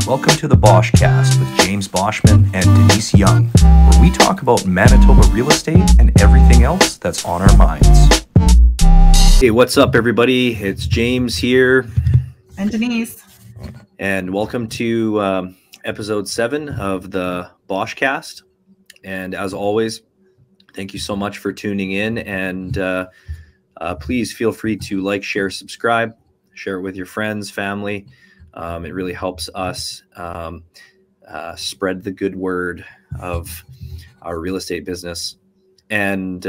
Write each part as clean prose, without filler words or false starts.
Welcome to the Boschcast with James Boschman and Denise Young, where we talk about Manitoba real estate and everything else that's on our minds. Hey, what's up, everybody? It's James here. And Denise. And welcome to episode 7 of the Boschcast. And as always, thank you so much for tuning in. And please feel free to like, share, subscribe, share it with your friends, family. It really helps us spread the good word of our real estate business. And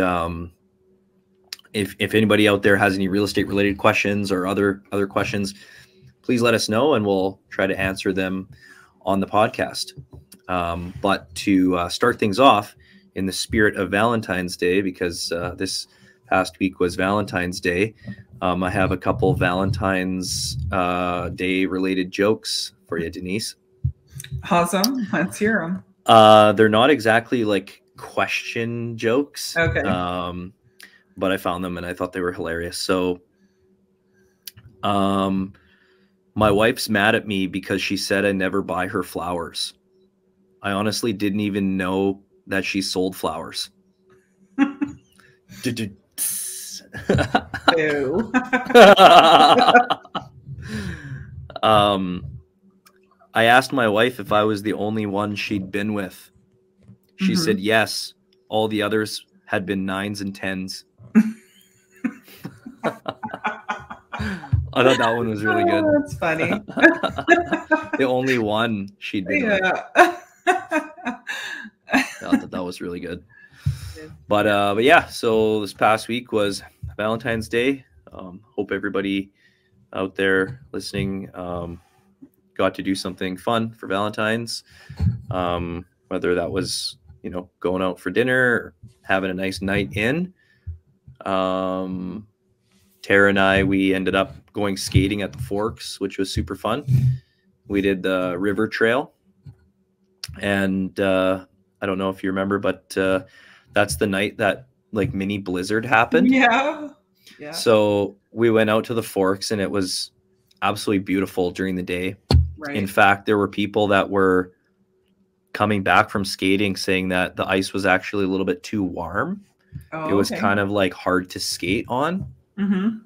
if anybody out there has any real estate related questions or other questions, please let us know and we'll try to answer them on the podcast. But to start things off in the spirit of Valentine's Day, because this past week was Valentine's Day, I have a couple Valentine's Day related jokes for you, Denise. Awesome. Let's hear them. They're not exactly like question jokes. Okay. But I found them and I thought they were hilarious. So my wife's mad at me because she said I never buy her flowers. I honestly didn't even know that she sold flowers. Ew. I asked my wife if I was the only one she'd been with. She said yes. All the others had been 9s and 10s. I thought that one was really good. Oh, that's funny. The only one she'd been with. I thought that was really good. But yeah, so this past week was Valentine's Day. Hope everybody out there listening got to do something fun for Valentine's. Whether that was, going out for dinner or having a nice night in. Tara and I, we ended up going skating at the Forks, which was super fun. We did the river trail. And I don't know if you remember, but that's the night that like mini blizzard happened. Yeah. So we went out to the Forks and it was absolutely beautiful during the day. Right. In fact, there were people that were coming back from skating saying that the ice was actually a little bit too warm. Oh, it was okay. kind of like hard to skate on. Mm-hmm.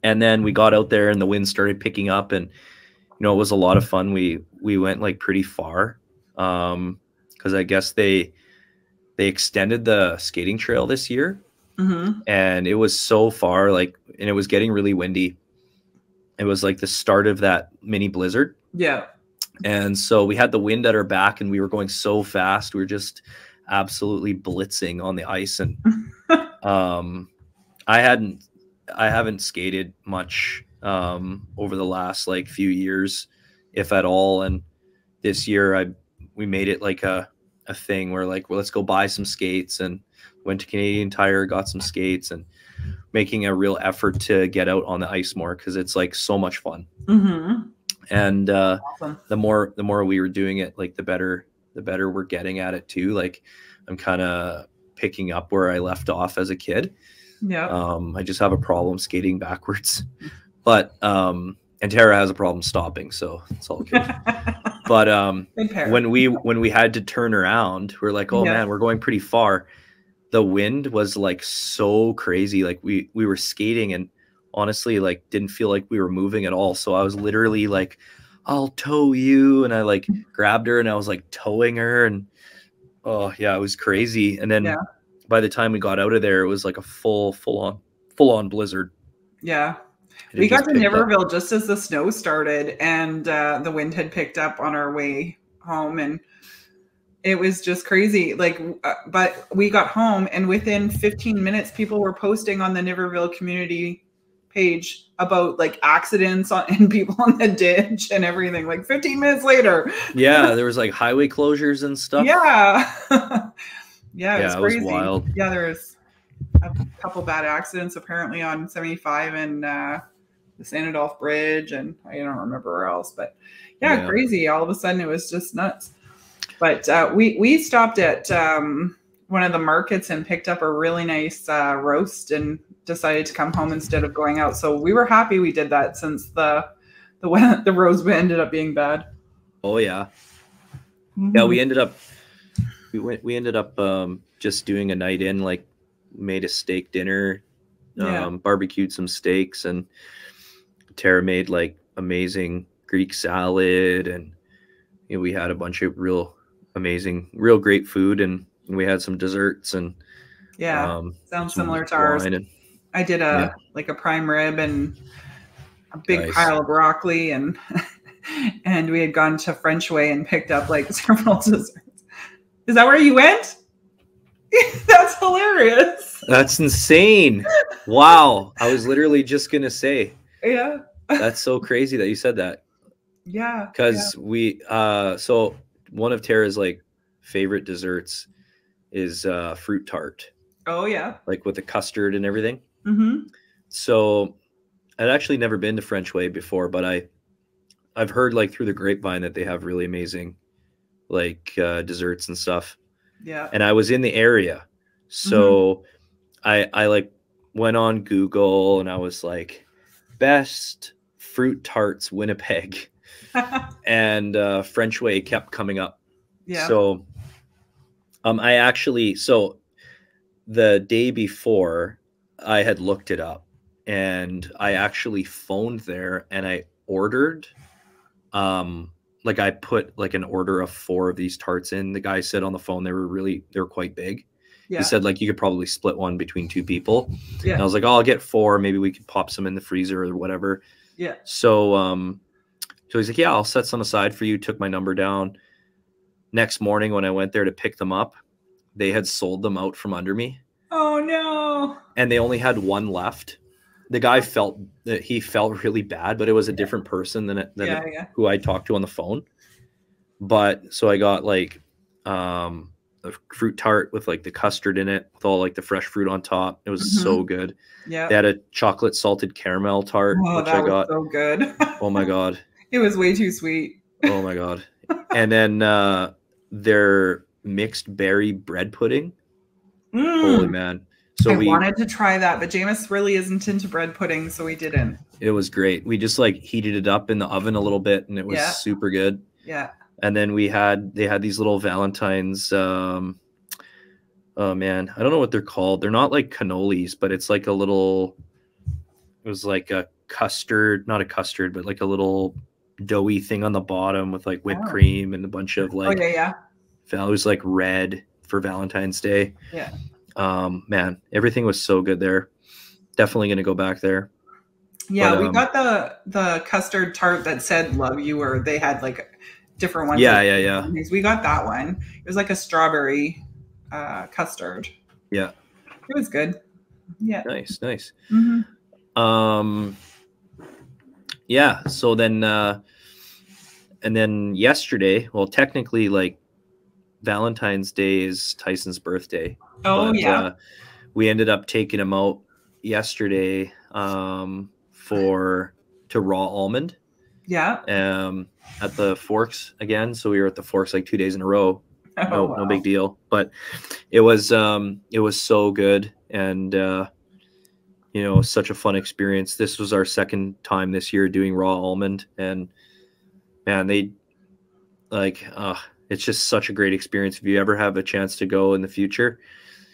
And then we got out there and the wind started picking up and, it was a lot of fun. We went like pretty far because I guess they extended the skating trail this year. Mm-hmm. And it was so far, and it was getting really windy. It was like the start of that mini blizzard. Yeah. And so we had the wind at our back and we were going so fast. We were just absolutely blitzing on the ice. And I haven't skated much over the last few years, if at all. And this year we made it like a thing where well, let's go buy some skates, and went to Canadian Tire, got some skates, and making a real effort to get out on the ice more because it's so much fun. Mm-hmm. And Awesome. the more we were doing it, the better we're getting at it too. I'm kind of picking up where I left off as a kid. Yeah. I just have a problem skating backwards, but and Tara has a problem stopping, so it's all good. But when we had to turn around, we're like, oh man, we're going pretty far. The wind was so crazy. We were skating and honestly didn't feel like we were moving at all. So I was literally I'll tow you, and I grabbed her and I was towing her, and oh yeah, it was crazy. And then by the time we got out of there, it was a full on blizzard. Yeah. We got to Niverville just as the snow started, and the wind had picked up on our way home, and it was just crazy. But we got home, and within 15 minutes, people were posting on the Niverville community page about accidents and people in the ditch and everything. 15 minutes later. Yeah, there was highway closures and stuff. Yeah. Yeah, it was wild. Yeah, there was a couple bad accidents apparently on 75 and the San Adolphe Bridge, and I don't remember where else, but yeah, crazy. All of a sudden it was just nuts. But we stopped at one of the markets and picked up a really nice roast and decided to come home instead of going out. So we were happy we did that, since the roast ended up being bad. Oh yeah. Mm-hmm. Yeah, we ended up just doing a night in, like made a steak dinner, barbecued some steaks, and Tara made like amazing Greek salad, and we had a bunch of real great food, and we had some desserts, and sounds similar to ours. And, I did a prime rib and a big pile of broccoli, and and we had gone to French Way and picked up like several desserts. Is that where you went? That's hilarious. That's insane. Wow. I was literally just going to say. Yeah. That's so crazy that you said that. Yeah. Because so one of Tara's like favorite desserts is fruit tart. Oh, yeah. Like with the custard and everything. Mm-hmm. So I'd actually never been to French Way before, but I've heard like through the grapevine that they have really amazing like desserts and stuff. Yeah. And I was in the area. So I like went on Google and I was like, best fruit tarts Winnipeg. And French Way kept coming up. Yeah. So so the day before I had looked it up, and I actually phoned there and I ordered like I put like an order of 4 of these tarts in. The guy said on the phone they were quite big. Yeah. He said like you could probably split one between 2 people. Yeah. And I was like, oh, I'll get 4. Maybe we could pop some in the freezer or whatever. Yeah. So he's like, yeah, I'll set some aside for you. Took my number down. Next morning when I went there to pick them up, they had sold them out from under me. Oh no. And they only had 1 left. The guy felt really bad, but it was a different person than who I talked to on the phone. But so I got like a fruit tart with like the custard in it with all like the fresh fruit on top. It was so good. Yeah. They had a chocolate salted caramel tart, which I got. So good. Oh my God. It was way too sweet. Oh my God. And then their mixed berry bread pudding. Holy man. So I wanted to try that, but Jameis really isn't into bread pudding, so we didn't. It was great. We just like heated it up in the oven a little bit, and it was super good. Yeah. And then they had these little Valentine's. Oh man, I don't know what they're called. They're not like cannolis, but it's like a little. It was like a custard, not a custard, but like a little doughy thing on the bottom with like whipped cream and a bunch of like. Oh yeah. It was like red for Valentine's Day. Yeah. Man, everything was so good there. Definitely going to go back there. Yeah, we got the custard tart that said "Love You," or they had like different ones. Yeah. We got that one. It was like a strawberry custard. Yeah, it was good. Yeah, nice. Mm-hmm. Yeah. So then, and then yesterday, well, technically, like Valentine's Day is Tyson's birthday. Oh, yeah. We ended up taking him out yesterday to Raw Almond. Yeah. At the Forks again. So we were at the Forks like 2 days in a row. No big deal. But it was so good, and such a fun experience. This was our second time this year doing Raw Almond, and man, they like it's just such a great experience. If you ever have a chance to go in the future,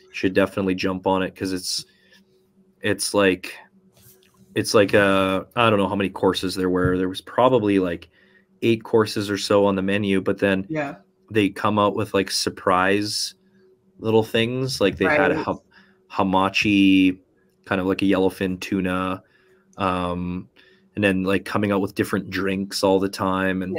you should definitely jump on it, because it's like I don't know how many courses there were. There was probably like 8 courses or so on the menu, but then they come out with like surprise little things. Like they had a hamachi, kind of like a yellowfin tuna, and then like coming out with different drinks all the time. And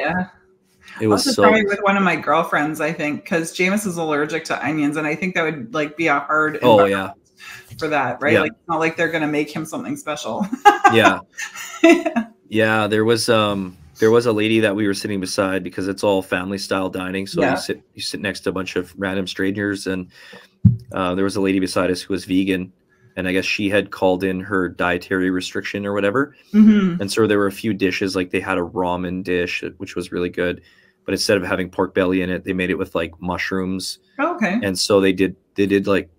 it was so try it with one of my girlfriends, I think, because Jameis is allergic to onions, and I think that would like be a hard for that, right? Like it's not like they're gonna make him something special. Yeah, there was a lady that we were sitting beside, because it's all family style dining, so you sit next to a bunch of random strangers, and there was a lady beside us who was vegan, and I guess she had called in her dietary restriction or whatever. And so there were a few dishes, like they had a ramen dish, which was really good, but instead of having pork belly in it, they made it with like mushrooms. Okay. And so they did like,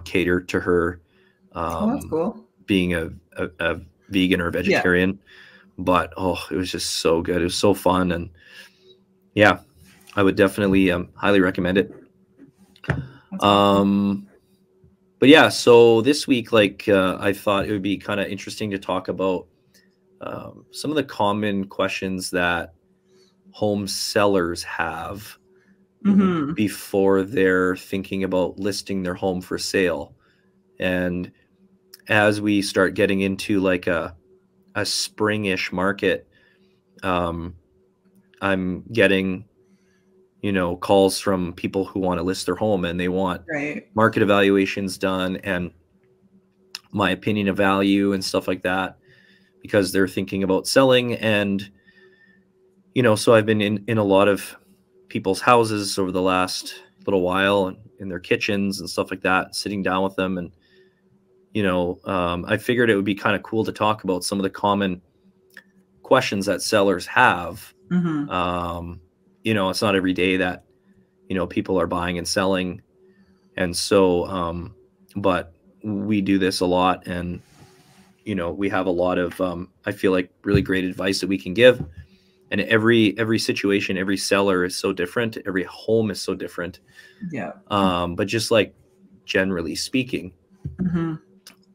cater to her that's cool. being a vegan or vegetarian. But it was just so good. It was so fun, and yeah, I would definitely highly recommend it. Awesome. But yeah, so this week, like I thought it would be kind of interesting to talk about some of the common questions that home sellers have before they're thinking about listing their home for sale. And as we start getting into like a springish market, I'm getting, calls from people who want to list their home, and they want market evaluations done and my opinion of value and stuff like that, because they're thinking about selling. And, so I've been in a lot of people's houses over the last little while, and in their kitchens and stuff like that, sitting down with them. And, I figured it would be kind of cool to talk about some of the common questions that sellers have. It's not every day that, people are buying and selling. And so, but we do this a lot, and, we have a lot of, I feel like, really great advice that we can give. And every situation, every seller is so different. Every home is so different. Yeah. But just like generally speaking,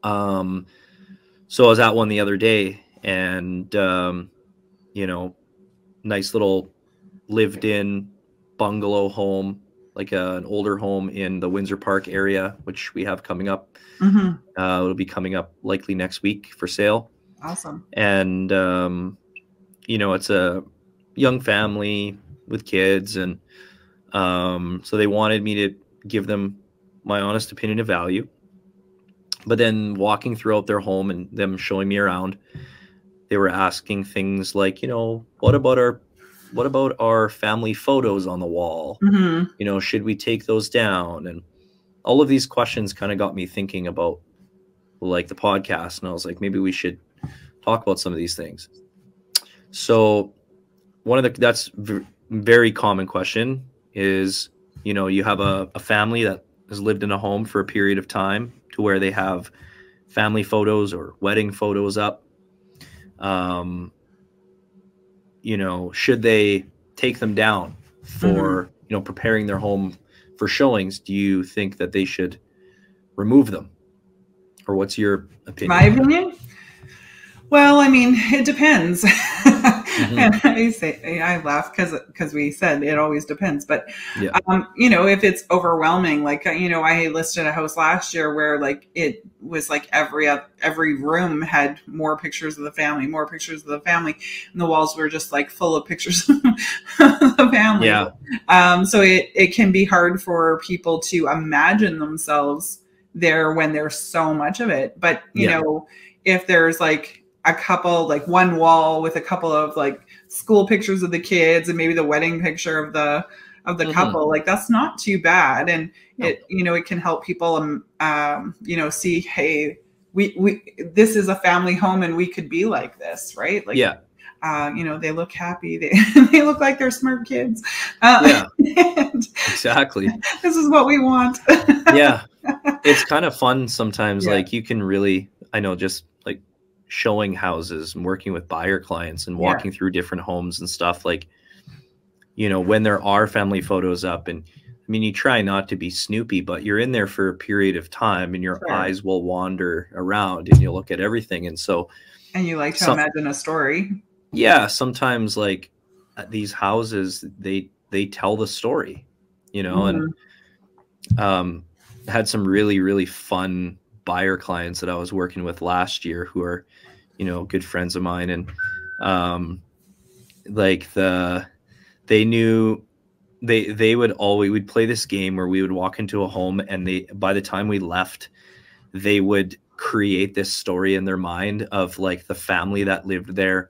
so I was at one the other day, and, nice little lived in bungalow home, like an older home in the Windsor Park area, which we have coming up. It'll be coming up likely next week for sale. Awesome. And, it's a young family with kids. And so they wanted me to give them my honest opinion of value. But then walking throughout their home and them showing me around, they were asking things like, what about our family photos on the wall? Should we take those down? And all of these questions kind of got me thinking about like the podcast. And I was like, maybe we should talk about some of these things. So that's very common question is, you have a family that has lived in a home for a period of time to where they have family photos or wedding photos up. Should they take them down for, preparing their home for showings? Do you think that they should remove them? Or what's your opinion? My opinion? Well, I mean, it depends. And I laugh because we said it always depends. But, if it's overwhelming, like, I listed a house last year where like it was like every room had more pictures of the family, and the walls were just like full of pictures of the family. Yeah. So it can be hard for people to imagine themselves there when there's so much of it. But, if there's like a couple, like one wall with a couple of like school pictures of the kids and maybe the wedding picture of the couple, like that's not too bad. And it can help people, see, hey, we this is a family home and we could be like this, right? Like, they look happy. They look like they're smart kids. Exactly. This is what we want. Yeah. It's kind of fun sometimes. Like you can really, I know, just like showing houses and working with buyer clients and walking through different homes and stuff, like, when there are family photos up, and I mean, you try not to be snoopy, but you're in there for a period of time and your eyes will wander around and you'll look at everything. And so, and you like to imagine a story. Yeah. Sometimes like at these houses, they tell the story, and, had some really, really fun buyer clients that I was working with last year who are, good friends of mine. And, we'd play this game where we would walk into a home, and by the time we left, they would create this story in their mind of like the family that lived there,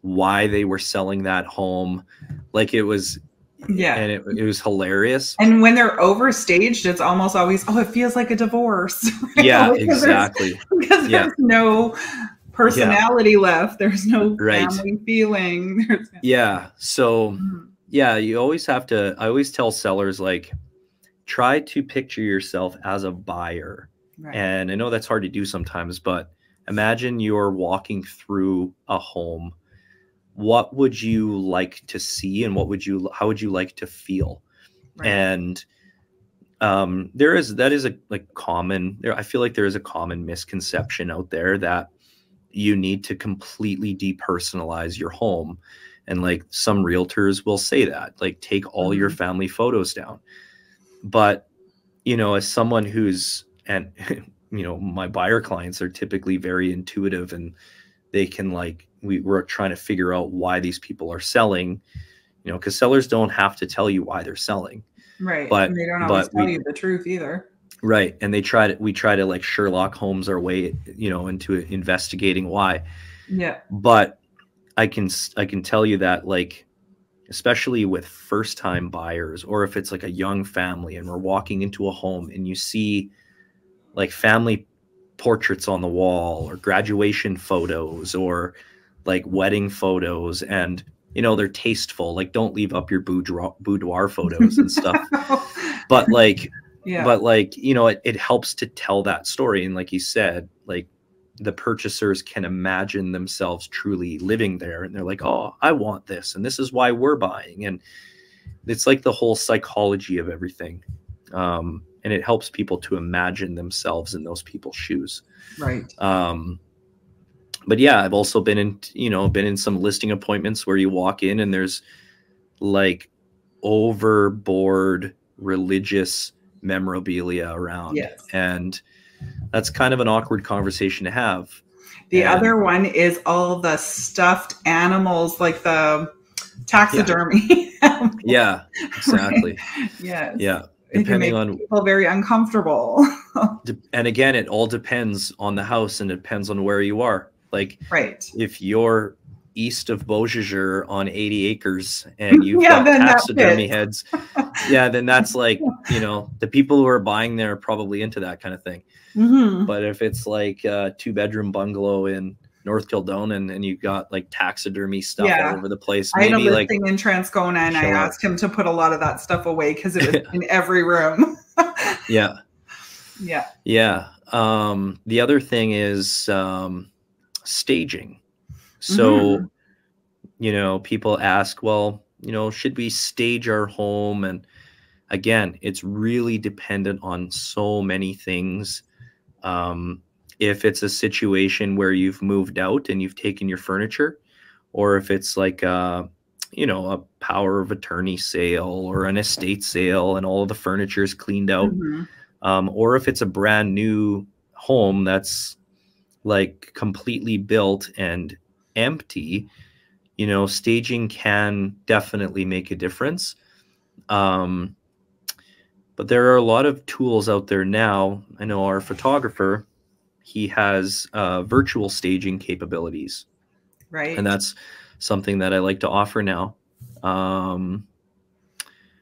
why they were selling that home. Like it was, and it was hilarious. And when they're overstaged, it's almost always, it feels like a divorce. Right? Yeah, exactly. Because there's no personality left. There's no family feeling. So, you always have to, I always tell sellers, like, try to picture yourself as a buyer. And I know that's hard to do sometimes, but imagine you're walking through a home what would you like to see, and how would you like to feel? Right. And that is a common, I feel like there is a common misconception out there that you need to completely depersonalize your home. And like some realtors will say that, like, take all your family photos down. But, you know, as someone who's, and, you know, my buyer clients are typically very intuitive, and they can, like, we're trying to figure out why these people are selling, you know, because sellers don't have to tell you why they're selling. Right. But and they don't always tell you the truth either. Right. And we try to like Sherlock Holmes our way, you know, into investigating why. Yeah. But I can tell you that, like, especially with first time buyers, or if it's like a young family and we're walking into a home and you see like family portraits on the wall, or graduation photos, or like wedding photos, and, you know, they're tasteful, like, don't leave up your boudoir photos and stuff. But like, yeah. But like, you know, it helps to tell that story. And like you said, like, the purchasers can imagine themselves truly living there, and they're like, oh, I want this, and this is why we're buying. And it's like the whole psychology of everything. And it helps people to imagine themselves in those people's shoes. Right. But yeah, I've also been in some listing appointments where you walk in and there's like overboard religious memorabilia around. Yes. And that's kind of an awkward conversation to have. The other one is all the stuffed animals, like the taxidermy. Yeah, exactly. Yes. Yeah. Depending on people very uncomfortable. And again, it all depends on the house, and it depends on where you are. Like, right. If you're east of Beaujeu on 80 acres and you've got taxidermy heads, then that's like, you know, the people who are buying there are probably into that kind of thing. Mm-hmm. But if it's like a 2-bedroom bungalow in North Kildonan and you've got like taxidermy stuff all over the place, maybe, I had a listing in Transcona, and I asked him to put a lot of that stuff away because it was in every room. Yeah. Yeah. Yeah. The other thing is staging. So, you know, people ask, well, you know, should we stage our home? And again, it's really dependent on so many things. If it's a situation where you've moved out and you've taken your furniture, or if it's like, you know, a power of attorney sale or an estate sale and all of the furniture is cleaned out, or if it's a brand new home that's like completely built and empty, you know, staging can definitely make a difference. But there are a lot of tools out there now. I know our photographer, he has virtual staging capabilities. Right. And that's something that I like to offer now. Yeah,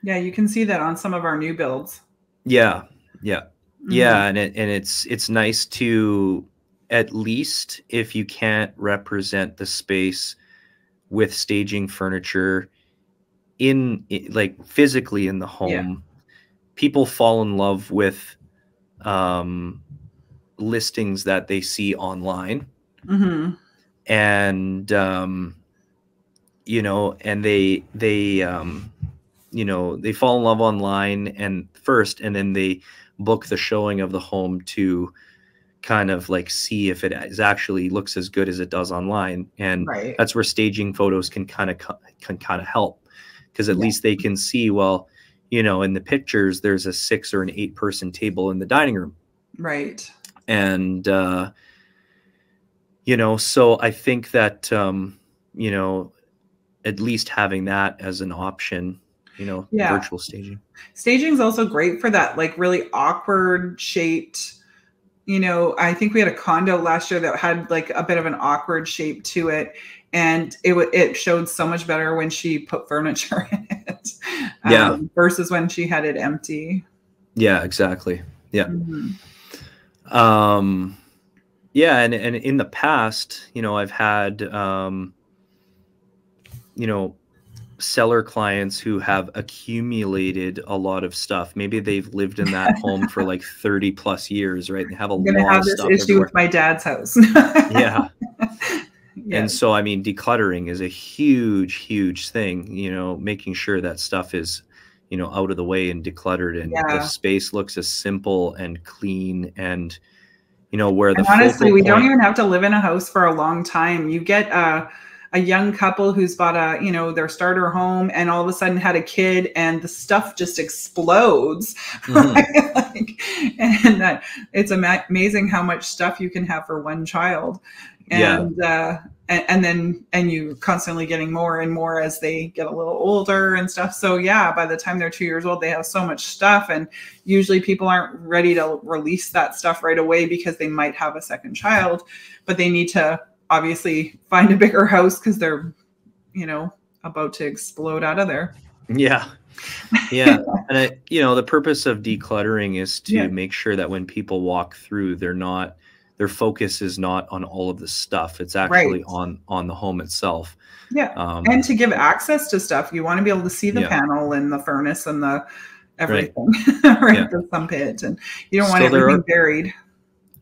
you can see that on some of our new builds. Yeah. Yeah. Yeah. And it's nice to, at least if you can't represent the space with staging furniture in like physically in the home, people fall in love with listings that they see online. And you know, and they you know, they fall in love online and then they book the showing of the home to kind of like see if it actually looks as good as it does online. And that's where staging photos can kind of help, because at least they can see, well, you know, in the pictures there's a 6 or an 8 person table in the dining room. Right. And you know, so I think that you know, at least having that as an option, you know, virtual staging. Staging is also great for that, like really awkward shaped, you know, I think we had a condo last year that had like a bit of an awkward shape to it. And it showed so much better when she put furniture in it versus when she had it empty. Yeah, exactly. Yeah. Yeah. And in the past, you know, I've had, you know, seller clients who have accumulated a lot of stuff. Maybe they've lived in that home for like 30 plus years, right? They have a lot of stuff. I'm gonna have this issue with my dad's house. And so, I mean, decluttering is a huge thing, you know, making sure that stuff is, you know, out of the way and decluttered, and the space looks as simple and clean, and, you know, where the honestly, we don't even have to live in a house for a long time. You get a young couple who's bought a, you know, their starter home, and all of a sudden had a kid, and the stuff just explodes. Right? Like, and that it's amazing how much stuff you can have for one child. And then you constantly getting more and more as they get a little older and stuff. So yeah, by the time they're 2 years old, they have so much stuff, and usually people aren't ready to release that stuff right away because they might have a second child, but they need to obviously find a bigger house because they're, you know, about to explode out of there. Yeah. And you know, the purpose of decluttering is to make sure that when people walk through, their focus is not on all of the stuff. It's actually on the home itself. And to give access to stuff, you want to be able to see the panel and the furnace and the everything, the sun pit, and you don't want everything buried.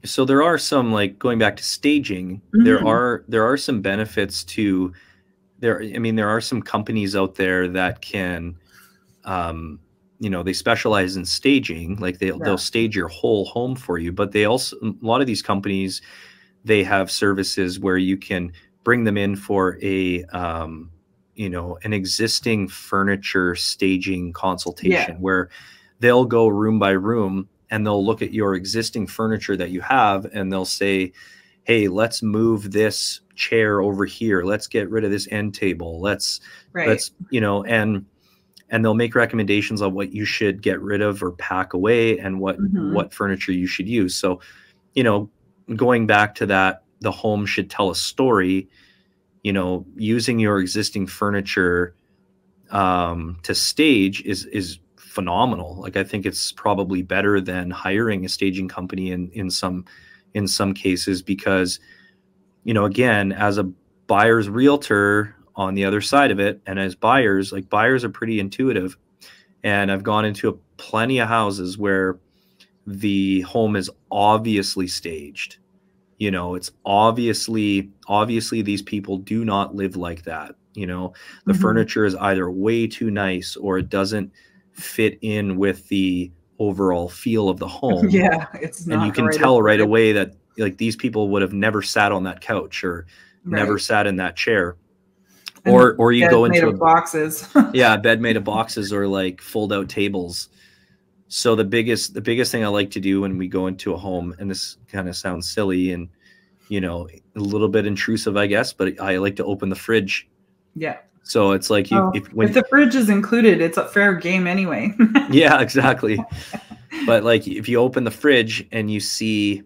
So there are some, like, going back to staging, there are some benefits to there. I mean, there are some companies out there that can, you know, they specialize in staging, like they'll stage your whole home for you, but they also, a lot of these companies, they have services where you can bring them in for a, you know, an existing furniture staging consultation where they'll go room by room and they'll look at your existing furniture that you have, and they'll say, hey, let's move this chair over here. Let's get rid of this end table. Let's, you know, and they'll make recommendations on what you should get rid of or pack away, and what furniture you should use. So, you know, going back to that, the home should tell a story. You know, using your existing furniture to stage is phenomenal. Like, I think it's probably better than hiring a staging company in some cases, because, you know, again, as a buyer's realtor on the other side of it, and as buyers, like, buyers are pretty intuitive, and I've gone into plenty of houses where the home is obviously staged. You know, it's obviously these people do not live like that. You know, the furniture is either way too nice, or it doesn't fit in with the overall feel of the home. It's not, and you can tell right away that, like, these people would have never sat on that couch or never sat in that chair. Or you go into boxes. Bed made of boxes, or like fold out tables. So the biggest thing I like to do when we go into a home, and this kind of sounds silly and, you know, a little bit intrusive, I guess, but I like to open the fridge. So it's like, if the fridge is included, it's a fair game anyway. Yeah, exactly. But like, if you open the fridge and you see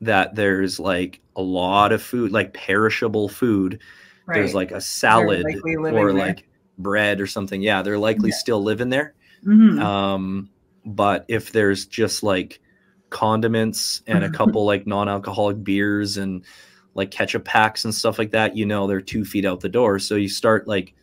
that there's like a lot of food, like perishable food, there's like a salad or like bread or something. Yeah, they're likely still living there. But if there's just like condiments and a couple like non-alcoholic beers and like ketchup packs and stuff like that, you know, they're 2 feet out the door. So you start, like,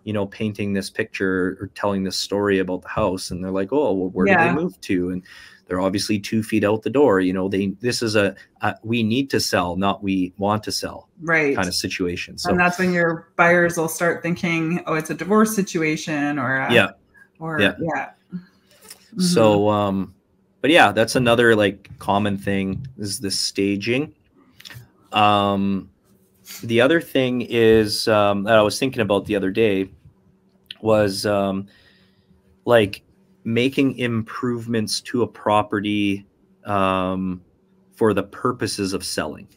you know, painting this picture or telling this story about the house, and they're like, oh, well, where did they move to? And they're obviously 2 feet out the door. You know, this is a we need to sell, not we want to sell, kind of situation. So, and that's when your buyers will start thinking, oh, it's a divorce situation, or So, but yeah, that's another like common thing, is the staging. The other thing is, that I was thinking about the other day was, like, making improvements to a property, for the purposes of selling.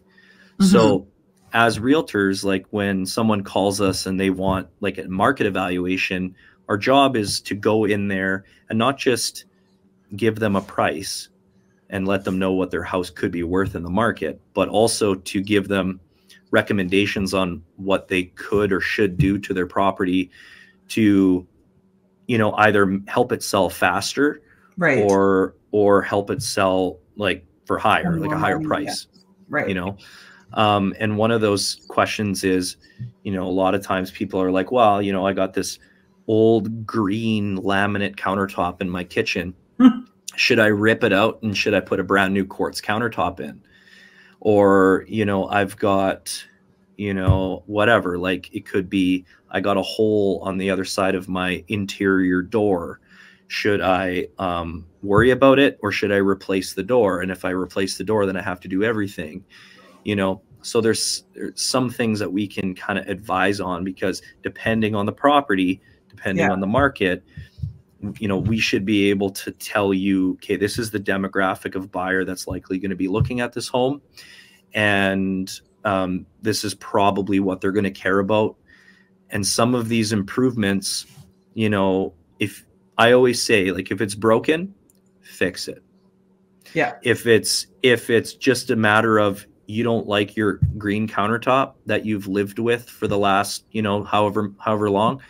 So as realtors, like, when someone calls us and they want like a market evaluation, our job is to go in there and not just give them a price and let them know what their house could be worth in the market, but also to give them recommendations on what they could or should do to their property to, you know, either help it sell faster, or help it sell like for higher, like a higher price, you know? And one of those questions is, you know, a lot of times people are like, well, you know, I got this old green laminate countertop in my kitchen. Should I rip it out and should I put a brand new quartz countertop in? Or, you know, I've got, you know, whatever. Like it could be, I got a hole on the other side of my interior door. Should I worry about it, or should I replace the door? And if I replace the door, then I have to do everything, you know. So there's some things that we can kind of advise on, because depending on the property, depending on the market, you know, we should be able to tell you, okay, this is the demographic of buyer that's likely going to be looking at this home. And this is probably what they're going to care about. And some of these improvements, you know, if I always say, like, if it's broken, fix it. Yeah. If it's just a matter of you don't like your green countertop that you've lived with for the last, you know, however long,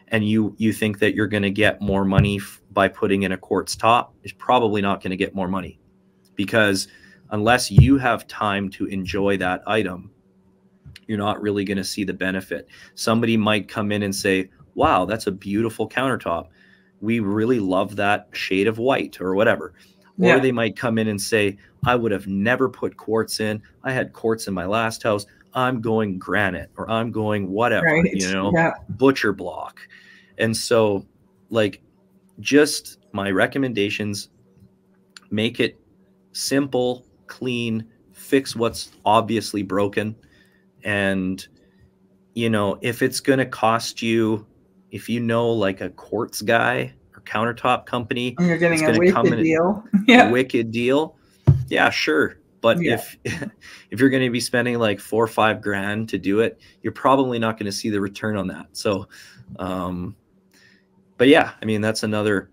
and you think that you're going to get more money by putting in a quartz top, is probably not going to get more money, because unless you have time to enjoy that item, you're not really going to see the benefit. Somebody might come in and say, wow, that's a beautiful countertop. We really love that shade of white or whatever. Or they might come in and say, I would have never put quartz in. I had quartz in my last house. I'm going granite, or I'm going whatever, you know, butcher block. And so, like, just my recommendations, make it simple, clean, fix what's obviously broken. And, you know, if it's going to cost you, if you know, like a quartz guy or countertop company, and you're getting a wicked deal. A wicked deal. Yeah, sure. But if you're going to be spending like $4 or $5 grand to do it, you're probably not going to see the return on that. So, but yeah, I mean, that's another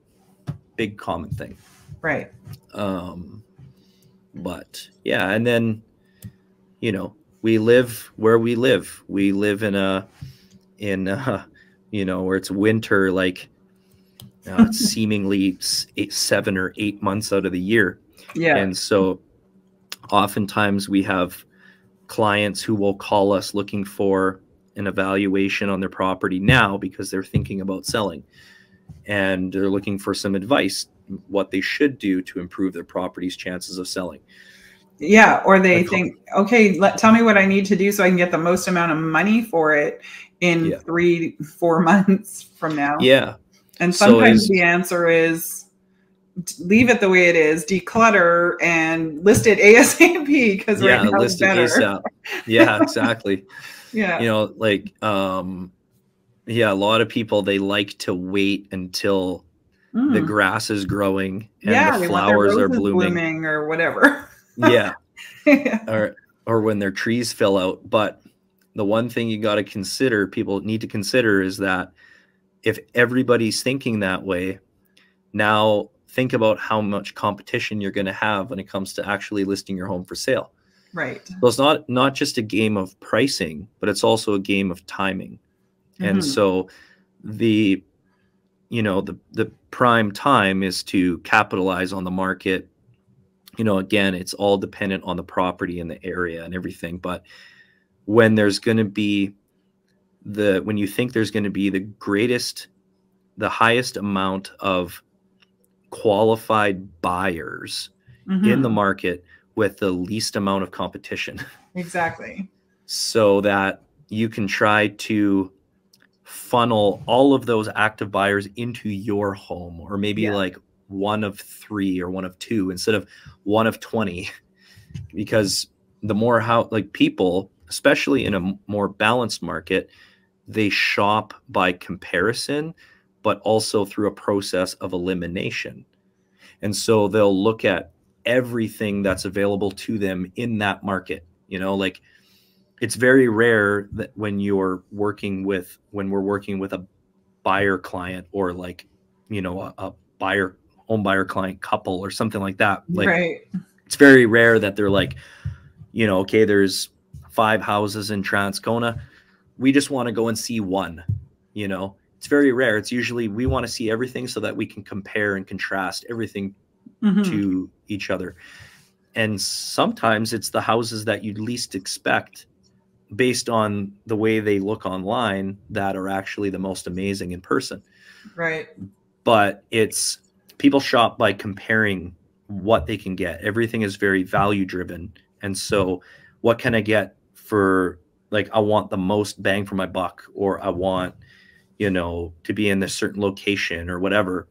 big common thing. Right. But yeah, and then, you know, we live where we live. We live in you know, where it's winter, like it's seemingly 7 or 8 months out of the year. Yeah. And so oftentimes we have clients who will call us looking for an evaluation on their property now, because they're thinking about selling, and they're looking for some advice, what they should do to improve their property's chances of selling. Yeah. Or they think, okay, tell me what I need to do so I can get the most amount of money for it in 3-4 months from now. Yeah. And sometimes the answer is leave it the way it is, declutter, and list it ASAP, because right now it's better. ASAP. Yeah, exactly. Yeah. You know, like, a lot of people, they like to wait until the grass is growing and the flowers are blooming or whatever. Yeah. Or when their trees fill out. But the one thing you got to consider, people need to consider, is that if everybody's thinking that way, now think about how much competition you're going to have when it comes to actually listing your home for sale. Right. So it's not just a game of pricing, but it's also a game of timing. And so the prime time is to capitalize on the market. You know, again, it's all dependent on the property and the area and everything. But when there's going to be when you think there's going to be the highest amount of qualified buyers in the market with the least amount of competition. Exactly. So that you can try to funnel all of those active buyers into your home, or maybe like 1 of 3 or 1 of 2 instead of 1 of 20, because the more people, especially in a more balanced market, they shop by comparison, but also through a process of elimination. And so they'll look at everything that's available to them in that market. You know, like, it's very rare that when we're working with a buyer client, or like, you know, a home buyer client couple or something like that. Like, it's very rare that they're like, you know, okay, there's 5 houses in Transcona. We just want to go and see one. You know, it's very rare. It's usually we want to see everything so that we can compare and contrast everything to each other. And sometimes it's the houses that you'd least expect, based on the way they look online, that are actually the most amazing in person. Right. But it's, people shop by comparing what they can get. Everything is very value driven. And so what can I get for like, I want the most bang for my buck, or I want, you know, to be in this certain location or whatever.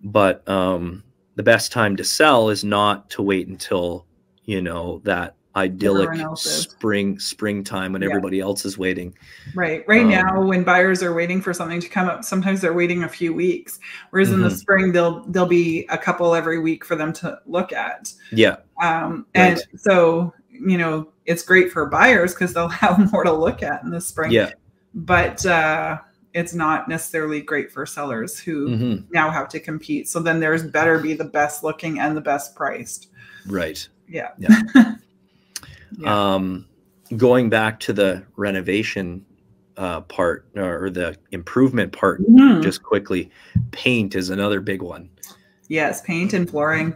But the best time to sell is not to wait until, you know, that idyllic springtime when everybody else is waiting. Right now, when buyers are waiting for something to come up, sometimes they're waiting a few weeks, whereas in the spring there'll be a couple every week for them to look at. And so, you know, it's great for buyers because they'll have more to look at in the spring. But it's not necessarily great for sellers who now have to compete. So then there's better be the best looking and the best priced. Going back to the renovation part, or the improvement part, just quickly, paint is another big one. Yes, paint and flooring.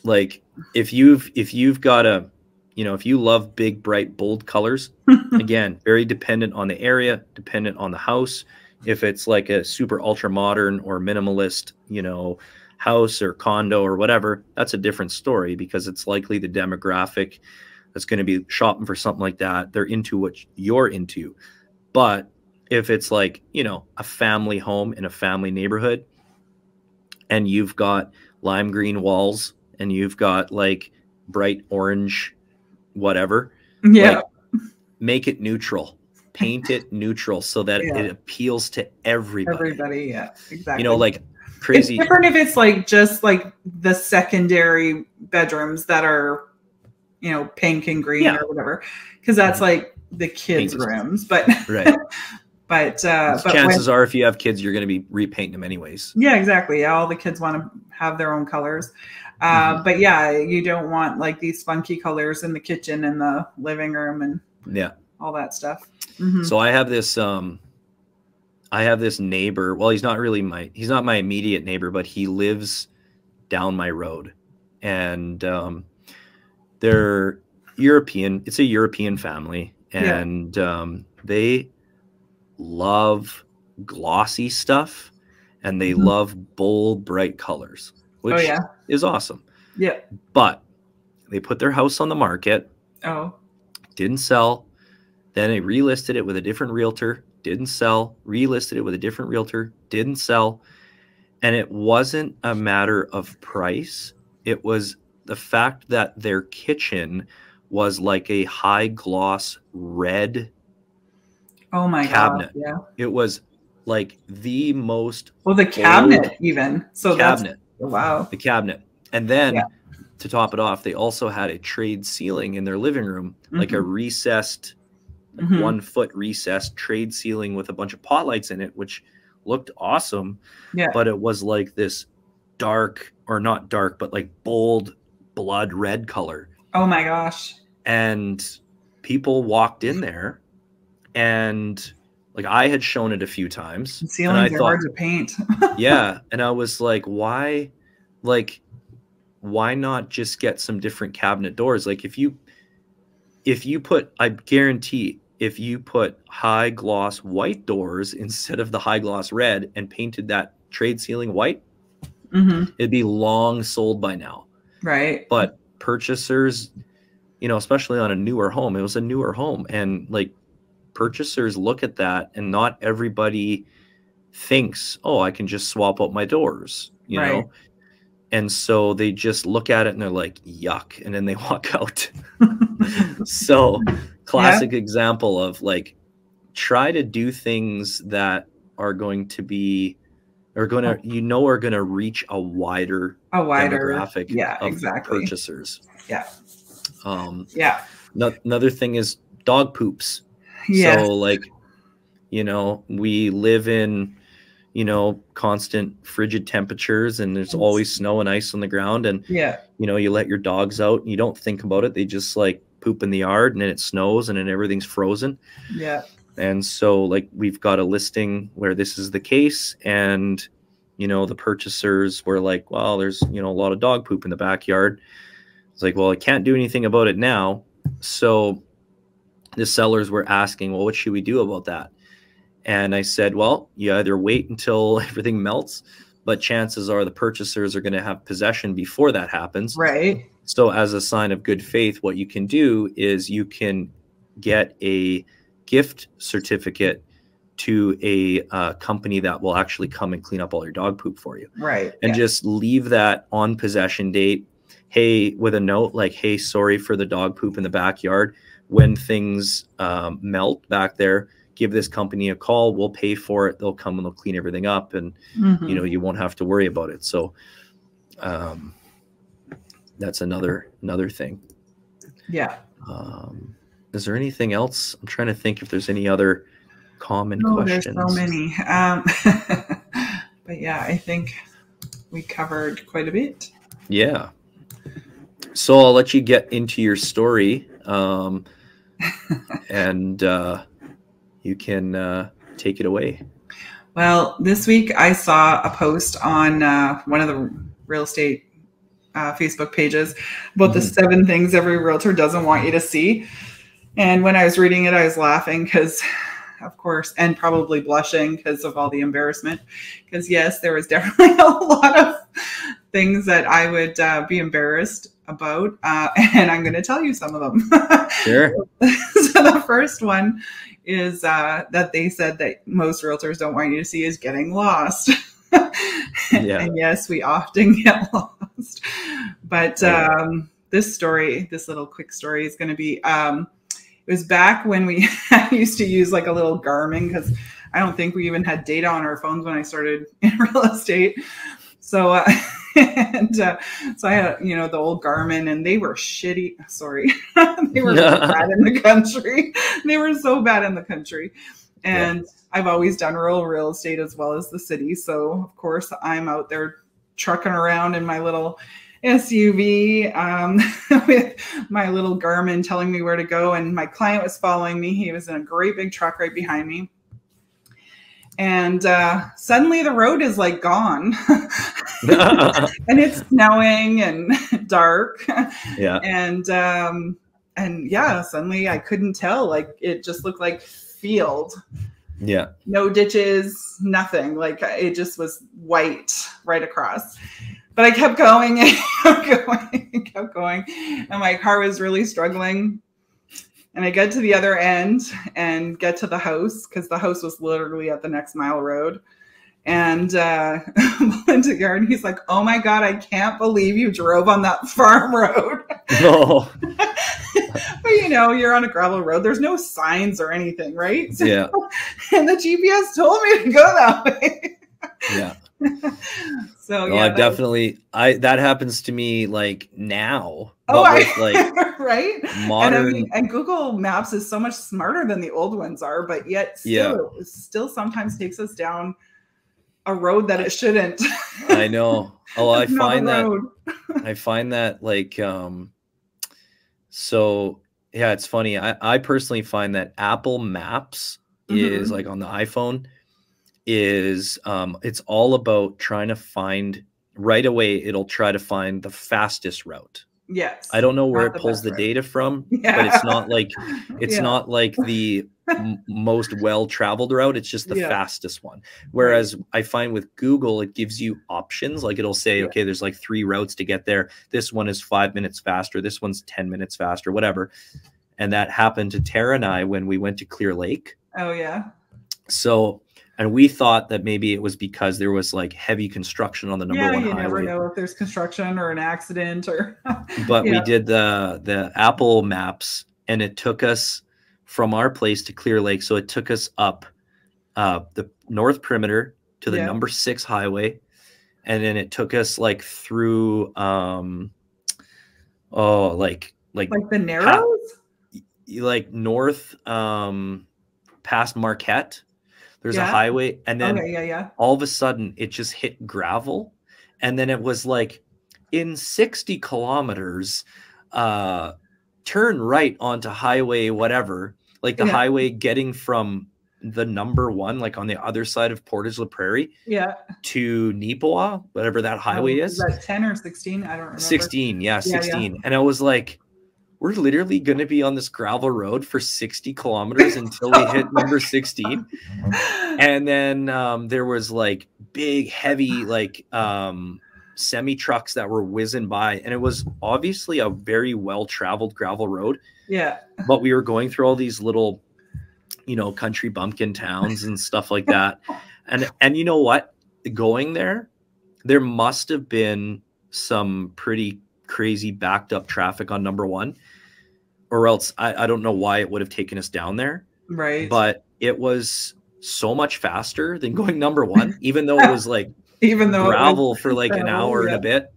Like if you've got a, you know, if you love big, bright, bold colors, again, very dependent on the area, dependent on the house. If it's like a super ultra modern or minimalist, you know, house or condo or whatever, that's a different story, because it's likely the demographic that's going to be shopping for something like that, they're into what you're into. But if it's like, you know, a family home in a family neighborhood, and you've got lime green walls and you've got like bright orange whatever, like, make it neutral, paint it neutral, so that it appeals to everybody. Exactly. You know, like, crazy. It's different if it's like just like the secondary bedrooms that are, you know, pink and green or whatever, because that's like the kids' rooms. But but chances are, if you have kids, you're going to be repainting them anyways. Exactly. All the kids want to have their own colors. But you don't want like these funky colors in the kitchen and the living room and all that stuff. So I have this neighbor. Well, he's not my immediate neighbor, but he lives down my road, and they're European. It's a European family, and they love glossy stuff, and they love bold, bright colors, which is awesome. But they put their house on the market. Didn't sell. Then they relisted it with a different realtor. Didn't sell. Relisted it with a different realtor. Didn't sell. And it wasn't a matter of price. It was the fact that their kitchen was like a high gloss red cabinet. It was like the most the cabinet even. So cabinet. Wow. The cabinet. And then to top it off, they also had a trade ceiling in their living room, like a recessed, 1 foot recessed trade ceiling with a bunch of pot lights in it, which looked awesome. But it was like this dark, or not dark, but like bold blood red color. Oh my gosh. And people walked in there, and like, I had shown it a few times. And ceilings are hard to paint. And I was like, why not just get some different cabinet doors? Like, if you put, I guarantee, if you put high gloss white doors instead of the high gloss red and painted that trade ceiling white, it'd be long sold by now. But purchasers, you know, especially on a newer home, it was a newer home, and like, purchasers look at that, and not everybody thinks, oh, I can just swap out my doors, you know? And so they just look at it and they're like, yuck, and then they walk out. So classic example of like, try to do things that are going to be, are going to reach a wider demographic of purchasers. Another thing is dog poops. So like, you know, we live in, you know, constant frigid temperatures, and there's always snow and ice on the ground, and you know, you let your dogs out and you don't think about it, they just like poop in the yard, and then it snows and then everything's frozen. And so like, we've got a listing where this is the case, and you know, the purchasers were like, well, there's, you know, a lot of dog poop in the backyard. It's like, well, I can't do anything about it now. So the sellers were asking, well, what should we do about that? And I said, well, you either wait until everything melts, but chances are the purchasers are going to have possession before that happens. Right. So as a sign of good faith, what you can do is you can get a gift certificate to a company that will actually come and clean up all your dog poop for you. Right. And just leave that on possession date. Hey, with a note like, hey, sorry for the dog poop in the backyard. When things melt back there, give this company a call. We'll pay for it. They'll come and they'll clean everything up, and you know, you won't have to worry about it. So that's another thing. Yeah. Is there anything else? I'm trying to think if there's any other common questions. There's so many. But yeah, I think we covered quite a bit. Yeah. So I'll let you get into your story, and you can take it away. Well, this week I saw a post on one of the real estate Facebook pages about the 7 things every realtor doesn't want you to see. And when I was reading it, I was laughing because, of course, and probably blushing because of all the embarrassment. Because yes, there was definitely a lot of things that I would be embarrassed about. And I'm going to tell you some of them. Sure. So the first one is that they said that most realtors don't want you to see is getting lost. Yeah. And yes, we often get lost. But this little quick story is going to be, it was back when we used to use like a little Garmin, because I don't think we even had data on our phones when I started in real estate. So, so I had, you know, the old Garmin, and they were shitty. Sorry. They were bad in the country. They were so bad in the country. And I've always done rural real estate as well as the city. So of course I'm out there trucking around in my little SUV with my little Garmin telling me where to go. And my client was following me. He was in a great big truck right behind me. And suddenly the road is like gone. And it's snowing and dark. Yeah. And yeah, suddenly I couldn't tell. Like it just looked like field. Yeah. No ditches, nothing. Like it just was white right across. But I kept going and kept going. And my car was really struggling. And I get to the other end and get to the house, because the house was literally at the next mile road. And into Garden, he's like, "Oh my God, I can't believe you drove on that farm road." No. But you know, you're on a gravel road. There's no signs or anything, right? So, yeah. And the GPS told me to go that way. Yeah. So no, yeah, that happens to me like now. Oh, with, like right. Modern and Google Maps is so much smarter than the old ones are, but yet still, it still sometimes takes us down a road that it shouldn't. I know. Oh, I find that like so yeah, it's funny. I personally find that Apple Maps is like on the iPhone is it's all about trying to find right away. It'll try to find the fastest route. Yes. I don't know where it pulls the data from, but it's not like not like the most well-traveled route. It's just the fastest one. Whereas I find with Google, it gives you options. Like it'll say, okay, there's like 3 routes to get there. This one is 5 minutes faster. This one's 10 minutes faster, whatever. And that happened to Tara and I when we went to Clear Lake. Oh yeah. So, and we thought that maybe it was because there was like heavy construction on the number 1 highway. Yeah, you never know if there's construction or an accident or. But we did the Apple Maps, and it took us from our place to Clear Lake. So it took us up the North Perimeter to the number 6 highway, and then it took us like through like the Narrows, like north past Marquette. There's a highway, and then all of a sudden it just hit gravel, and then it was like in 60 kilometers, turn right onto highway whatever, like the highway getting from the number 1, like on the other side of Portage la Prairie, to Neepawa, whatever that highway is. Is that 10 or 16? I don't remember. 16, yeah, 16. And I was like, we're literally going to be on this gravel road for 60 kilometers until we hit number 16. And then there was like big, heavy, like semi trucks that were whizzing by. And it was obviously a very well-traveled gravel road. Yeah. But we were going through all these little, you know, country bumpkin towns and stuff like that. And you know what? Going there must have been some pretty crazy backed up traffic on number 1, or else I don't know why it would have taken us down there. Right. But it was so much faster than going number 1, even though it was like gravel for like an hour and a bit.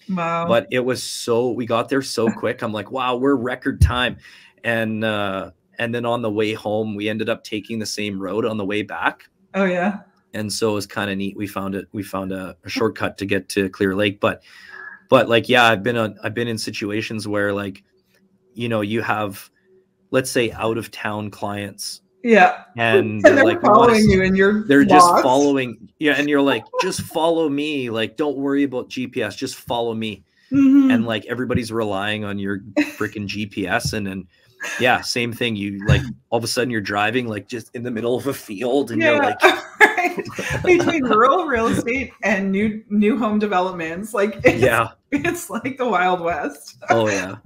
Wow. But it was we got there so quick. I'm like, wow, we're record time. And then on the way home, we ended up taking the same road on the way back. Oh yeah. And so it was kind of neat. We found a shortcut to get to Clear Lake, but like, yeah, I've been in situations where, like, you know, you have, let's say, out of town clients. Yeah. And they're like following you and they're just following. Yeah. And you're like, just follow me. Like, don't worry about GPS. Just follow me. Mm-hmm. And like, everybody's relying on your freaking GPS. And yeah, same thing. You like, all of a sudden you're driving like just in the middle of a field and you're like, right. Between rural real estate and new home developments. Like, it's like the Wild West. Oh yeah.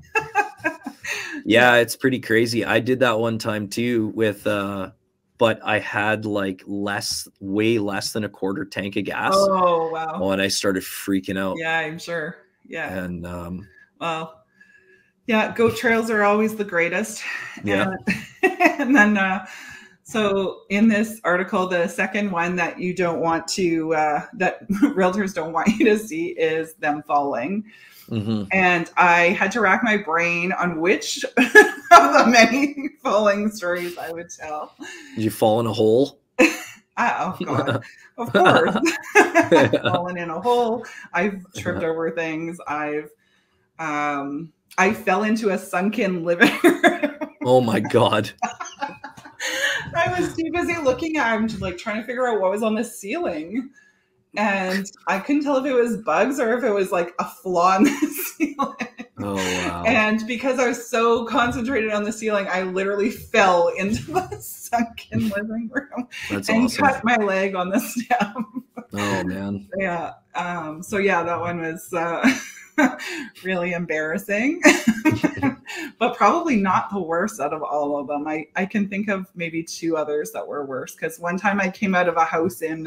Yeah, it's pretty crazy. I did that one time too with but I had like way less than a quarter tank of gas. Oh wow. Oh, and I started freaking out. Yeah, I'm sure. Yeah. And well, yeah, goat trails are always the greatest. Yeah. And then so in this article, the second one that you don't want to that realtors don't want you to see is them falling. Mm-hmm. And I had to rack my brain on which of the many falling stories I would tell. Did you fall in a hole? Oh God, of course. Fallen in a hole. I've tripped over things. I fell into a sunken living room. Oh my God. I was too busy looking at him, like trying to figure out what was on the ceiling. And I couldn't tell if it was bugs or if it was like a flaw in the ceiling. Oh, wow. And because I was so concentrated on the ceiling, I literally fell into the sunken living room. That's and awesome. Cut my leg on the step. Oh, man. Yeah. So yeah, that one was really embarrassing, but probably not the worst out of all of them. I can think of maybe 2 others that were worse. Because one time I came out of a house in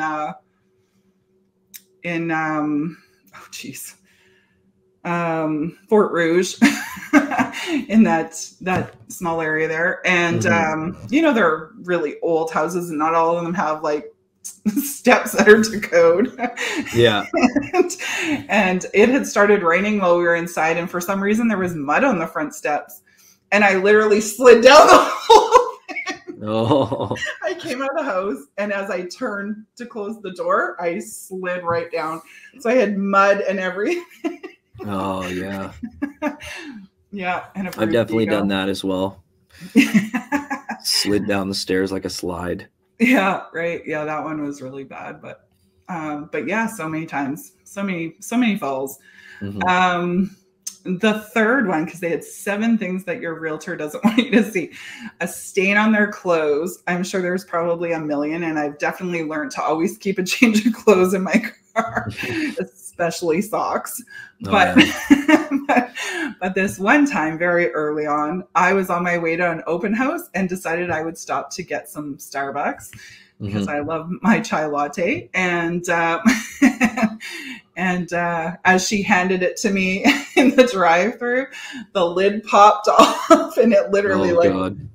Fort Rouge, in that small area there, and you know, they're really old houses, and not all of them have like steps that are to code. Yeah. and it had started raining while we were inside, and for some reason there was mud on the front steps, and I literally slid down the whole thing. Oh. I came out of the house, and as I turned to close the door, I slid right down. So I had mud and everything. Oh yeah. Yeah. And I've definitely done that as well. Slid down the stairs like a slide. Yeah, right. Yeah, that one was really bad, but yeah, so many times, so many falls. Mm-hmm. The third one, because they had 7 things that your realtor doesn't want you to see: a stain on their clothes. I'm sure there's probably a million, and I've definitely learned to always keep a change of clothes in my car, especially socks. But this one time, very early on, I was on my way to an open house and decided I would stop to get some Starbucks because I love my chai latte. And as she handed it to me in the drive-thru, the lid popped off, and it literally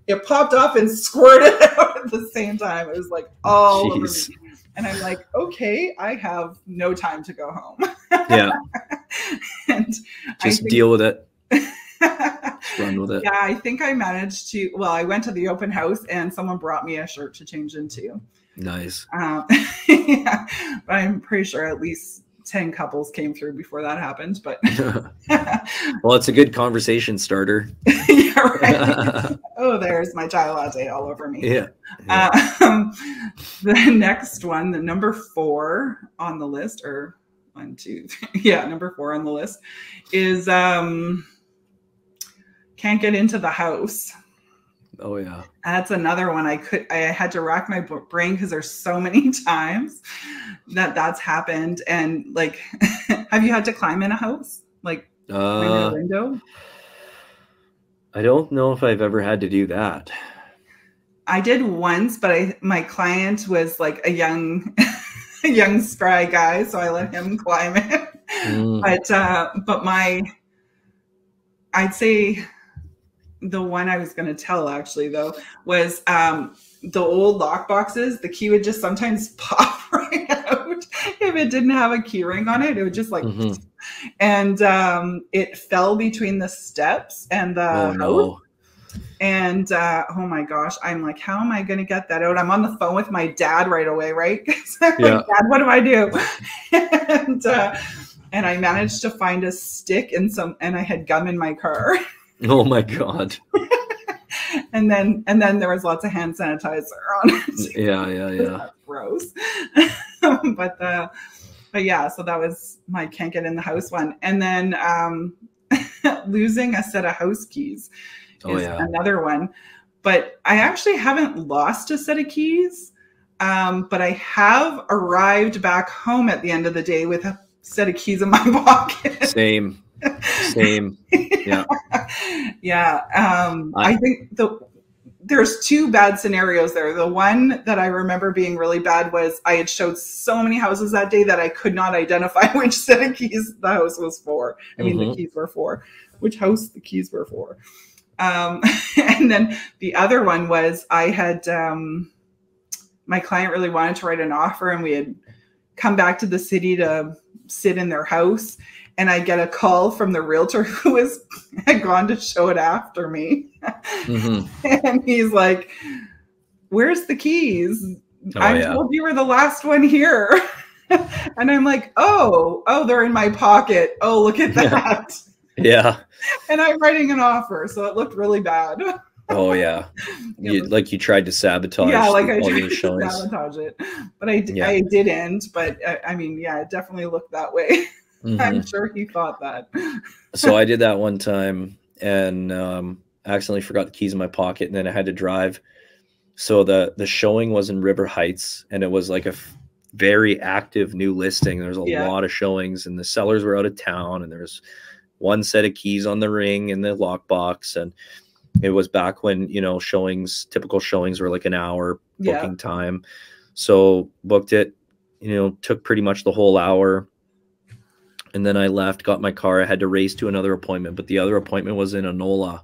it popped off and squirted out at the same time. It was like all over me. And I'm like, okay, I have no time to go home. Yeah. And just deal with it. Just run with it. Yeah, I think I managed to. Well, I went to the open house, and someone brought me a shirt to change into. Nice. Yeah, but I'm pretty sure at least 10 couples came through before that happened. But well, it's a good conversation starter. Yeah, right. Oh, there's my chai latte all over me. Yeah. The next one, the number 4 on the list, or 1, 2, 3, yeah, number 4 on the list is can't get into the house. Oh yeah. That's another one. I had to rack my brain because there's so many times that's happened. And like, have you had to climb in a house? Like climb in a window? I don't know if I've ever had to do that. I did once, but my client was like a young spry guy, so I let him climb it. But I'd say the one I was going to tell actually though was the old lock boxes. The key would just sometimes pop right out if it didn't have a key ring on it. It would just like, and it fell between the steps and the house. No. And oh my gosh, I'm like, how am I going to get that out? I'm on the phone with my dad right away, right? I'm like, Dad, what do I do? And I managed to find a stick and I had gum in my car. Oh my God. and then there was lots of hand sanitizer on it. Yeah. Gross. but yeah, so that was my can't get in the house one. And then losing a set of house keys is another one. But I actually haven't lost a set of keys. But I have arrived back home at the end of the day with a set of keys in my pocket. Same. Yeah. I think there's two bad scenarios there. The one that I remember being really bad was I had showed so many houses that day that I could not identify which set of keys the house was for. I mean, the keys were for, which house the keys were for. And then the other one was I had, my client really wanted to write an offer and we had come back to the city to sit in their house. And I get a call from the realtor who had gone to show it after me. And he's like, where's the keys? I told you were the last one here. And I'm like, oh, they're in my pocket. Oh, look at that. Yeah. And I'm writing an offer. So it looked really bad. Oh yeah. You tried to sabotage. Yeah, like I tried to sabotage it. But I didn't. But I mean, yeah, it definitely looked that way. I'm sure he thought that. So I did that one time and accidentally forgot the keys in my pocket, and then I had to drive. So the showing was in River Heights, and it was like a very active new listing. There's a lot of showings, and the sellers were out of town, and there was one set of keys on the ring in the lockbox, and it was back when typical showings were like an hour booking time. So booked it, took pretty much the whole hour. And then I left, got my car. I had to race to another appointment, but the other appointment was in Enola.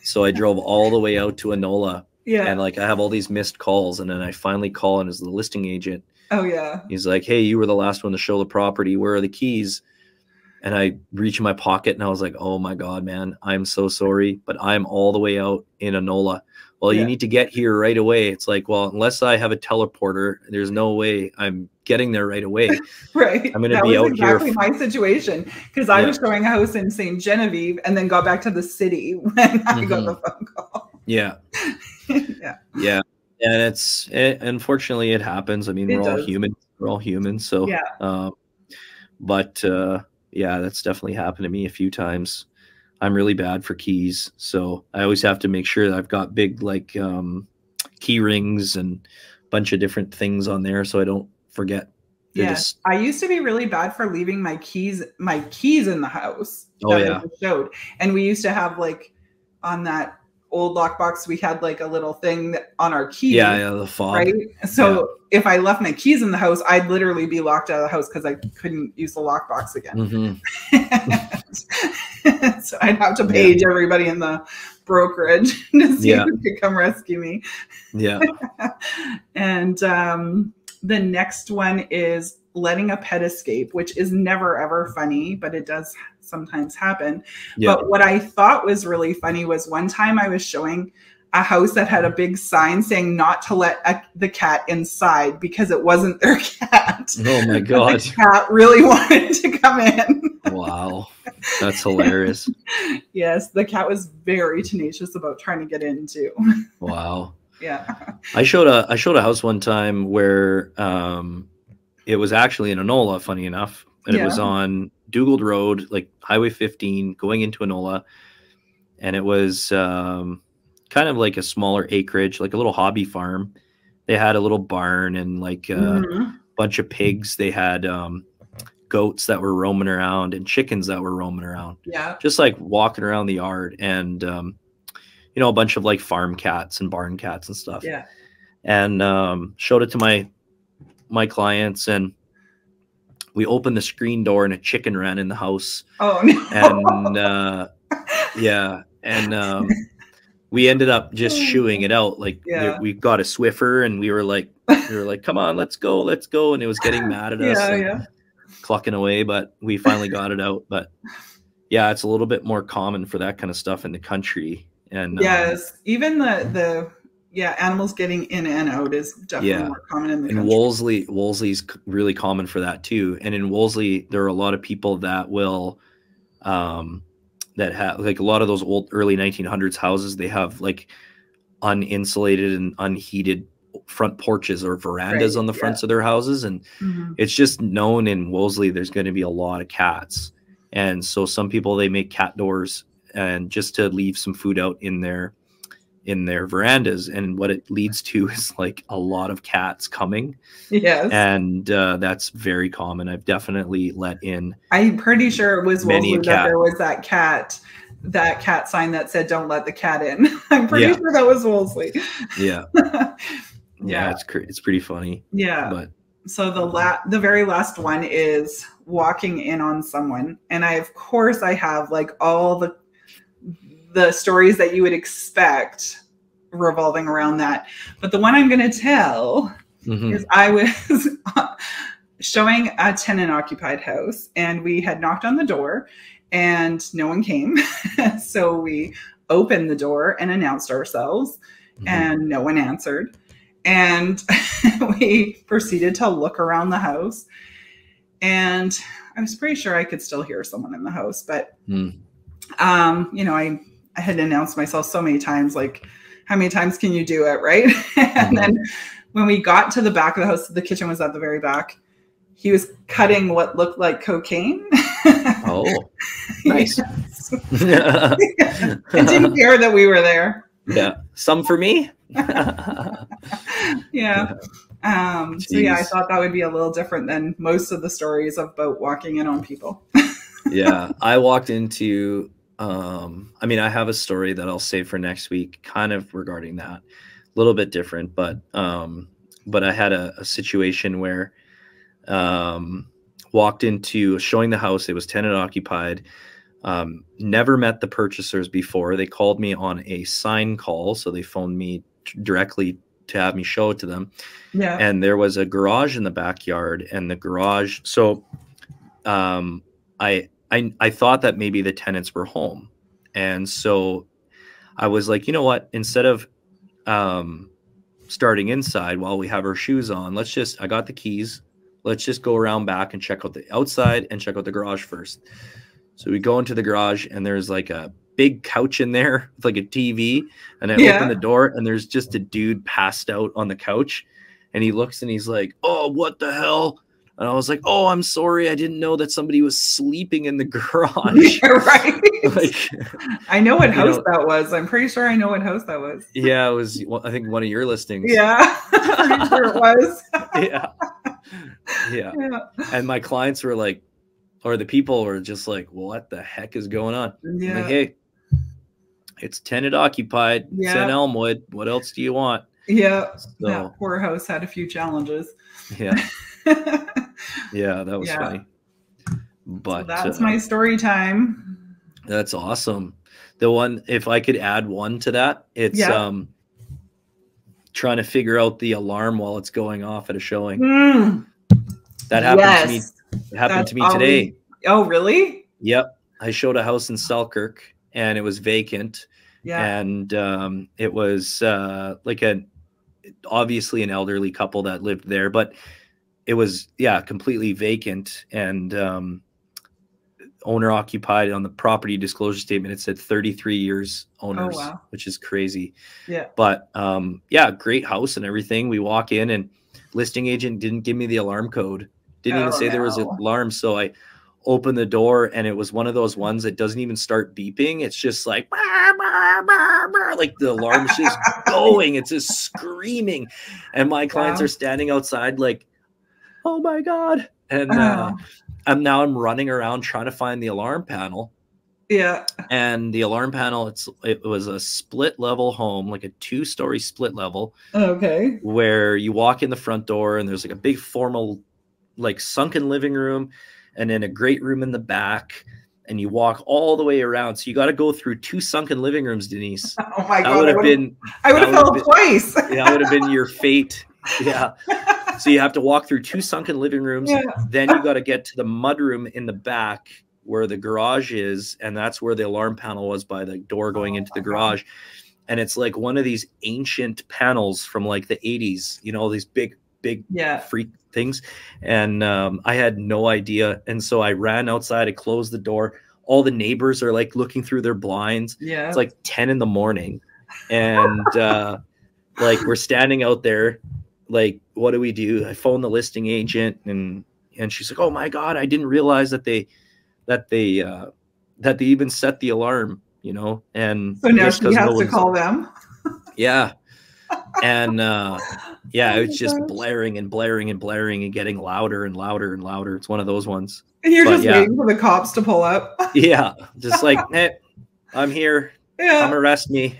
So I drove all the way out to Enola. Yeah. And like I have all these missed calls, and then I finally call in as the listing agent. Oh yeah. He's like, "Hey, you were the last one to show the property. Where are the keys?" And I reach in my pocket and I was like, "Oh my God, man, I'm so sorry, but I'm all the way out in Enola." Well, you need to get here right away. It's like, well, unless I have a teleporter, there's no way I'm getting there right away. Right. I'm going to be out here. Exactly my situation, because I was showing a house in St. Genevieve and then got back to the city when I got the phone call. Yeah. Yeah. And unfortunately it happens. I mean, we're all human. We're all human. So, but that's definitely happened to me a few times. I'm really bad for keys, so I always have to make sure that I've got big key rings and a bunch of different things on there so I don't forget. Yes, I used to be really bad for leaving my keys in the house. I showed, and we used to have on that old lockbox, we had a little thing on our key. Yeah, the fob. Right. So if I left my keys in the house, I'd literally be locked out of the house because I couldn't use the lockbox again. So I'd have to page everybody in the brokerage to see who could come rescue me. Yeah. And the next one is letting a pet escape, which is never ever funny, but it does sometimes happen. But what I thought was really funny was one time I was showing a house that had a big sign saying not to let the cat inside because it wasn't their cat. Oh my God. The cat really wanted to come in. Wow. That's hilarious. Yes. The cat was very tenacious about trying to get in too. Wow. Yeah. I showed a house one time where it was actually in Enola, funny enough. And it was on Dugald Road, like Highway 15, going into Enola. and it was kind of like a smaller acreage, like a little hobby farm. They had a little barn and like a bunch of pigs. They had goats that were roaming around and chickens that were roaming around. Yeah. Just like walking around the yard, and you know, a bunch of like farm cats and barn cats and stuff. Yeah. And showed it to my clients, and we opened the screen door and a chicken ran in the house. Oh no. And yeah, and we ended up just shooing it out. Like we got a Swiffer, and we were like, come on, let's go. And it was getting mad at us, clucking away, but we finally got it out. But yeah, it's a little bit more common for that kind of stuff in the country. And yes, even the animals getting in and out is definitely more common in the country. Wolseley's really common for that too. And in Wolseley, there are a lot of people that will that have like a lot of those old early 1900s houses. They have like uninsulated and unheated front porches or verandas on the fronts of their houses, and it's just known in Wolseley there's going to be a lot of cats. And so some people, they make cat doors and just to leave some food out in their verandas, and what it leads to is like a lot of cats coming. Yes. And that's very common. I've definitely let in, I'm pretty sure it was Wolseley that there was that cat sign that said don't let the cat in. I'm pretty sure that was Wolseley. Yeah. It's pretty funny. Yeah. But so the very last one is walking in on someone, and I have like all the stories that you would expect revolving around that. But the one I'm going to tell is I was showing a tenant occupied house, and we had knocked on the door and no one came. So we opened the door and announced ourselves, and no one answered. And we proceeded to look around the house, and I was pretty sure I could still hear someone in the house, but you know, I had announced myself so many times, like, how many times can you do it, right? And then when we got to the back of the house, the kitchen was at the very back. He was cutting what looked like cocaine. Oh, nice. It didn't care that we were there. Yeah. Some for me. Yeah. So yeah, I thought that would be a little different than most of the stories about walking in on people. Yeah. I walked into, I mean, I have a story that I'll save for next week, kind of regarding that, a little bit different, but I had a situation where, walked into showing the house. It was tenant occupied. Never met the purchasers before. They called me on a sign call. So they phoned me directly to have me show it to them. Yeah. And there was a garage in the backyard, and the garage. So, I thought that maybe the tenants were home. And so I was like, you know what, instead of, starting inside while we have our shoes on, I got the keys. Let's just go around back and check out the outside and check out the garage first. So we go into the garage, and there's like a big couch in there with like a TV, and I open the door, and there's just a dude passed out on the couch, and he looks and he's like, "Oh, what the hell?" And I was like, "Oh, I'm sorry. I didn't know that somebody was sleeping in the garage." Right. Like, I know what house that was. I'm pretty sure I know what house that was. Yeah, it was, I think, one of your listings. Yeah, pretty sure it was. Yeah. And my clients were like, or the people were just like, "What the heck is going on?" Yeah. I'm like, "Hey, it's tenant occupied. Yeah. It's in Elmwood. What else do you want?" Yeah. So, that poor house had a few challenges. Yeah. Yeah, that was funny. But so that's my story time. That's awesome. The one, if I could add one to that, it's trying to figure out the alarm while it's going off at a showing. That happened to me. It happened to me today. Oh, really? Yep. I showed a house in Selkirk, and it was vacant. Yeah. And it was like obviously an elderly couple that lived there, but it was, completely vacant, and owner occupied. On the property disclosure statement, it said 33 years owners, which is crazy. Yeah. But great house and everything. We walk in, and listing agent didn't give me the alarm code. Didn't even say there was an alarm. So I open the door, and it was one of those ones that doesn't even start beeping. It's just like, like the alarm's just going. It's just screaming. And my clients are standing outside like, oh my God. And I'm running around trying to find the alarm panel. Yeah. And the alarm panel, it was a split level home, like a 2-story split level. Okay. Where you walk in the front door and there's like a big formal, like sunken living room, and then a great room in the back, and you walk all the way around. So you got to go through 2 sunken living rooms, Denise. Oh my God. I would have fell twice. Yeah, that would have been your fate. Yeah. So you have to walk through 2 sunken living rooms. Yeah. Then you got to get to the mudroom in the back where the garage is. And that's where the alarm panel was, by the door going into the garage. And it's like one of these ancient panels from like the 80s, you know, these big freak things. And I had no idea. And so I ran outside, I closed the door. All the neighbors are like looking through their blinds. Yeah. It's like 10 in the morning. And like we're standing out there, like, what do we do? I phone the listing agent, and she's like, oh my God, I didn't realize that they even set the alarm, you know. And so now she has to call them. Yeah. And yeah, it's just blaring and blaring and blaring and getting louder and louder and louder. It's one of those ones. And you're just waiting for the cops to pull up. Yeah. Just like, hey, I'm here. Yeah. Come arrest me.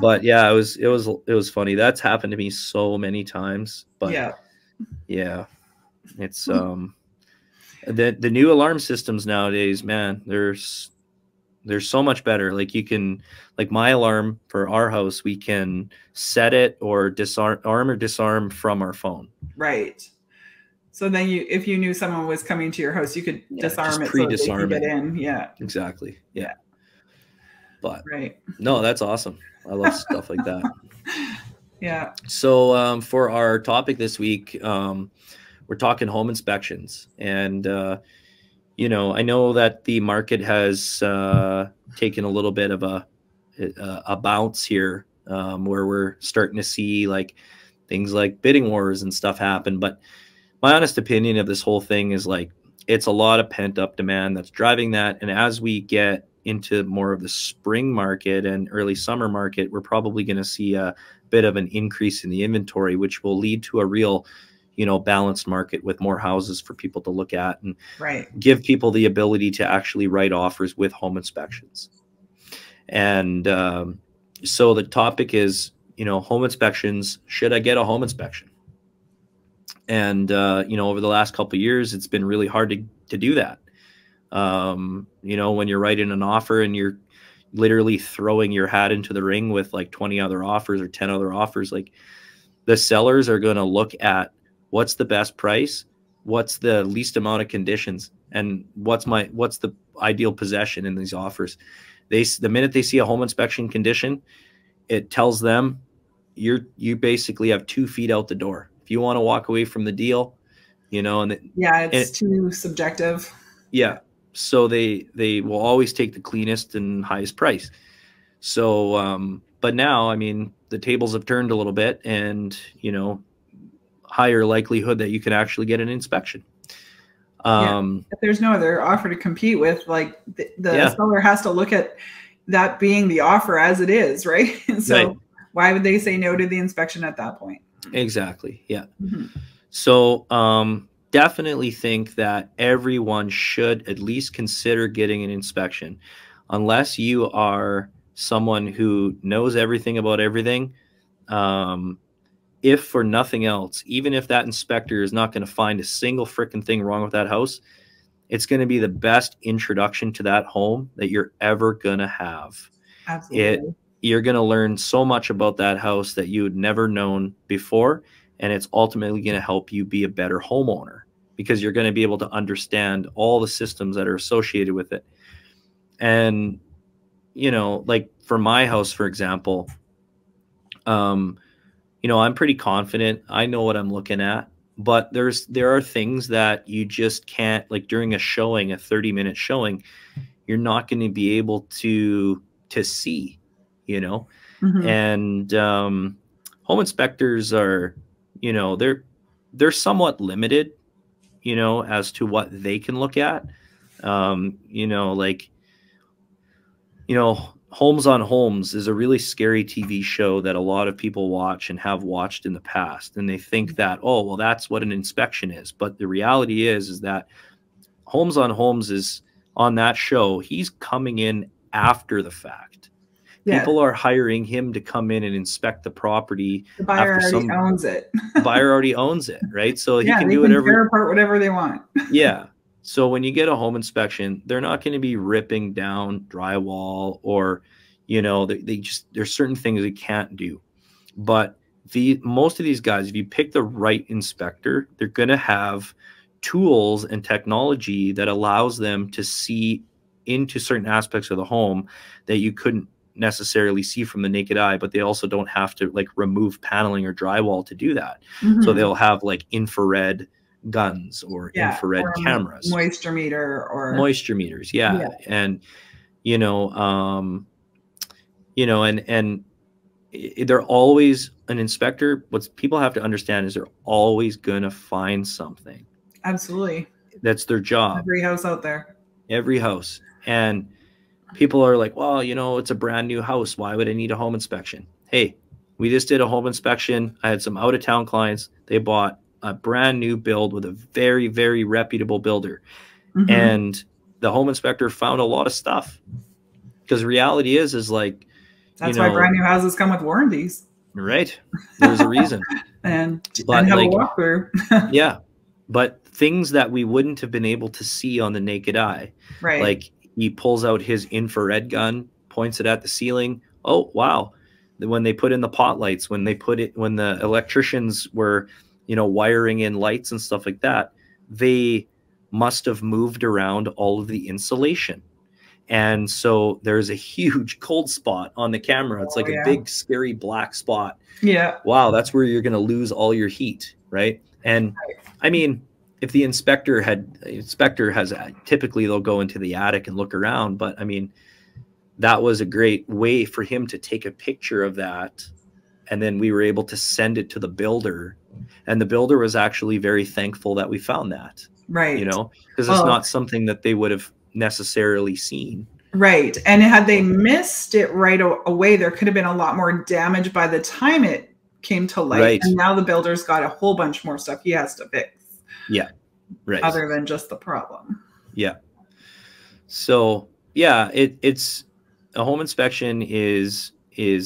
But yeah, it was funny. That's happened to me so many times. But yeah, it's the new alarm systems nowadays, man, they're so much better. Like you can, like my alarm for our house, we can set it or disarm from our phone. Right. So then if you knew someone was coming to your house, you could disarm it so they could get in. Yeah. Exactly. Yeah. But no, that's awesome. I love stuff like that. Yeah. So for our topic this week, we're talking home inspections. And, you know, I know that the market has taken a little bit of a bounce here, where we're starting to see like things like bidding wars and stuff happen. But my honest opinion of this whole thing is like, it's a lot of pent up demand that's driving that. And as we get into more of the spring market and early summer market, we're probably going to see a bit of an increase in the inventory, which will lead to a real, you know, balanced market with more houses for people to look at and give people the ability to actually write offers with home inspections. And so the topic is, you know, home inspections. Should I get a home inspection? And, you know, over the last couple of years, it's been really hard to do that. You know, when you're writing an offer and you're literally throwing your hat into the ring with like 20 other offers or 10 other offers, like the sellers are going to look at what's the best price, what's the least amount of conditions, and what's the ideal possession in these offers. The minute they see a home inspection condition, it tells them you basically have 2 feet out the door. If you want to walk away from the deal, you know, it's too subjective. Yeah. So they will always take the cleanest and highest price. So, but now, I mean, the tables have turned a little bit, and, you know, higher likelihood that you can actually get an inspection. If there's no other offer to compete with, like the seller has to look at that being the offer as it is, right? So why would they say no to the inspection at that point? Exactly. Yeah. Mm-hmm. So, definitely think that everyone should at least consider getting an inspection, unless you are someone who knows everything about everything. If for nothing else, even if that inspector is not going to find a single freaking thing wrong with that house, it's going to be the best introduction to that home that you're ever going to have. Absolutely. You're going to learn so much about that house that you had never known before. And it's ultimately going to help you be a better homeowner, because you're going to be able to understand all the systems that are associated with it. And, you know, like for my house, for example, you know, I'm pretty confident. I know what I'm looking at, but there are things that you just can't, like during a showing, a 30-minute showing, you're not going to be able to see, you know. Mm-hmm. And home inspectors are, you know, they're somewhat limited, you know, as to what they can look at. You know, like, you know, Homes on Homes is a really scary TV show that a lot of people watch and have watched in the past. And they think that, oh, well, that's what an inspection is. But the reality is that Homes on Homes is on that show. He's coming in after the fact. Yes. People are hiring him to come in and inspect the property. The buyer already owns it. The buyer already owns it, right? So he can do whatever. Tear apart whatever they want. Yeah. So when you get a home inspection, they're not going to be ripping down drywall, or, you know, they just, there's certain things they can't do. But most of these guys, if you pick the right inspector, they're going to have tools and technology that allows them to see into certain aspects of the home that you couldn't necessarily see from the naked eye, but they also don't have to like remove paneling or drywall to do that. So they'll have like infrared guns or infrared cameras, moisture meters. Yeah. And, you know, and they're always an inspector. What people have to understand is they're always going to find something. Absolutely. That's their job. Every house out there. Every house. And people are like, well, you know, it's a brand new house. Why would I need a home inspection? Hey, we just did a home inspection. I had some out of town clients. They bought a brand new build with a very, very reputable builder. And the home inspector found a lot of stuff, because reality is like, that's why brand new houses come with warranties, right? There's a reason. and have like, a walkthrough. Yeah. But things that we wouldn't have been able to see on the naked eye, right? Like he pulls out his infrared gun, points it at the ceiling. Oh, wow. When they put in the pot lights, when the electricians were, you know, wiring in lights and stuff like that, they must have moved around all of the insulation. And so there's a huge cold spot on the camera. It's like a big, scary black spot. Yeah. Wow. That's where you're going to lose all your heat. Right. And I mean, if the inspector has, typically they'll go into the attic and look around. But I mean, that was a great way for him to take a picture of that. And then we were able to send it to the builder. And the builder was actually very thankful that we found that. Right. You know, because it's not something that they would have necessarily seen. Right. And had they missed it right away, there could have been a lot more damage by the time it came to light. Right. And now the builder's got a whole bunch more stuff he has to fix. Yeah. Right. Other than just the problem. Yeah. So yeah, it's a home inspection is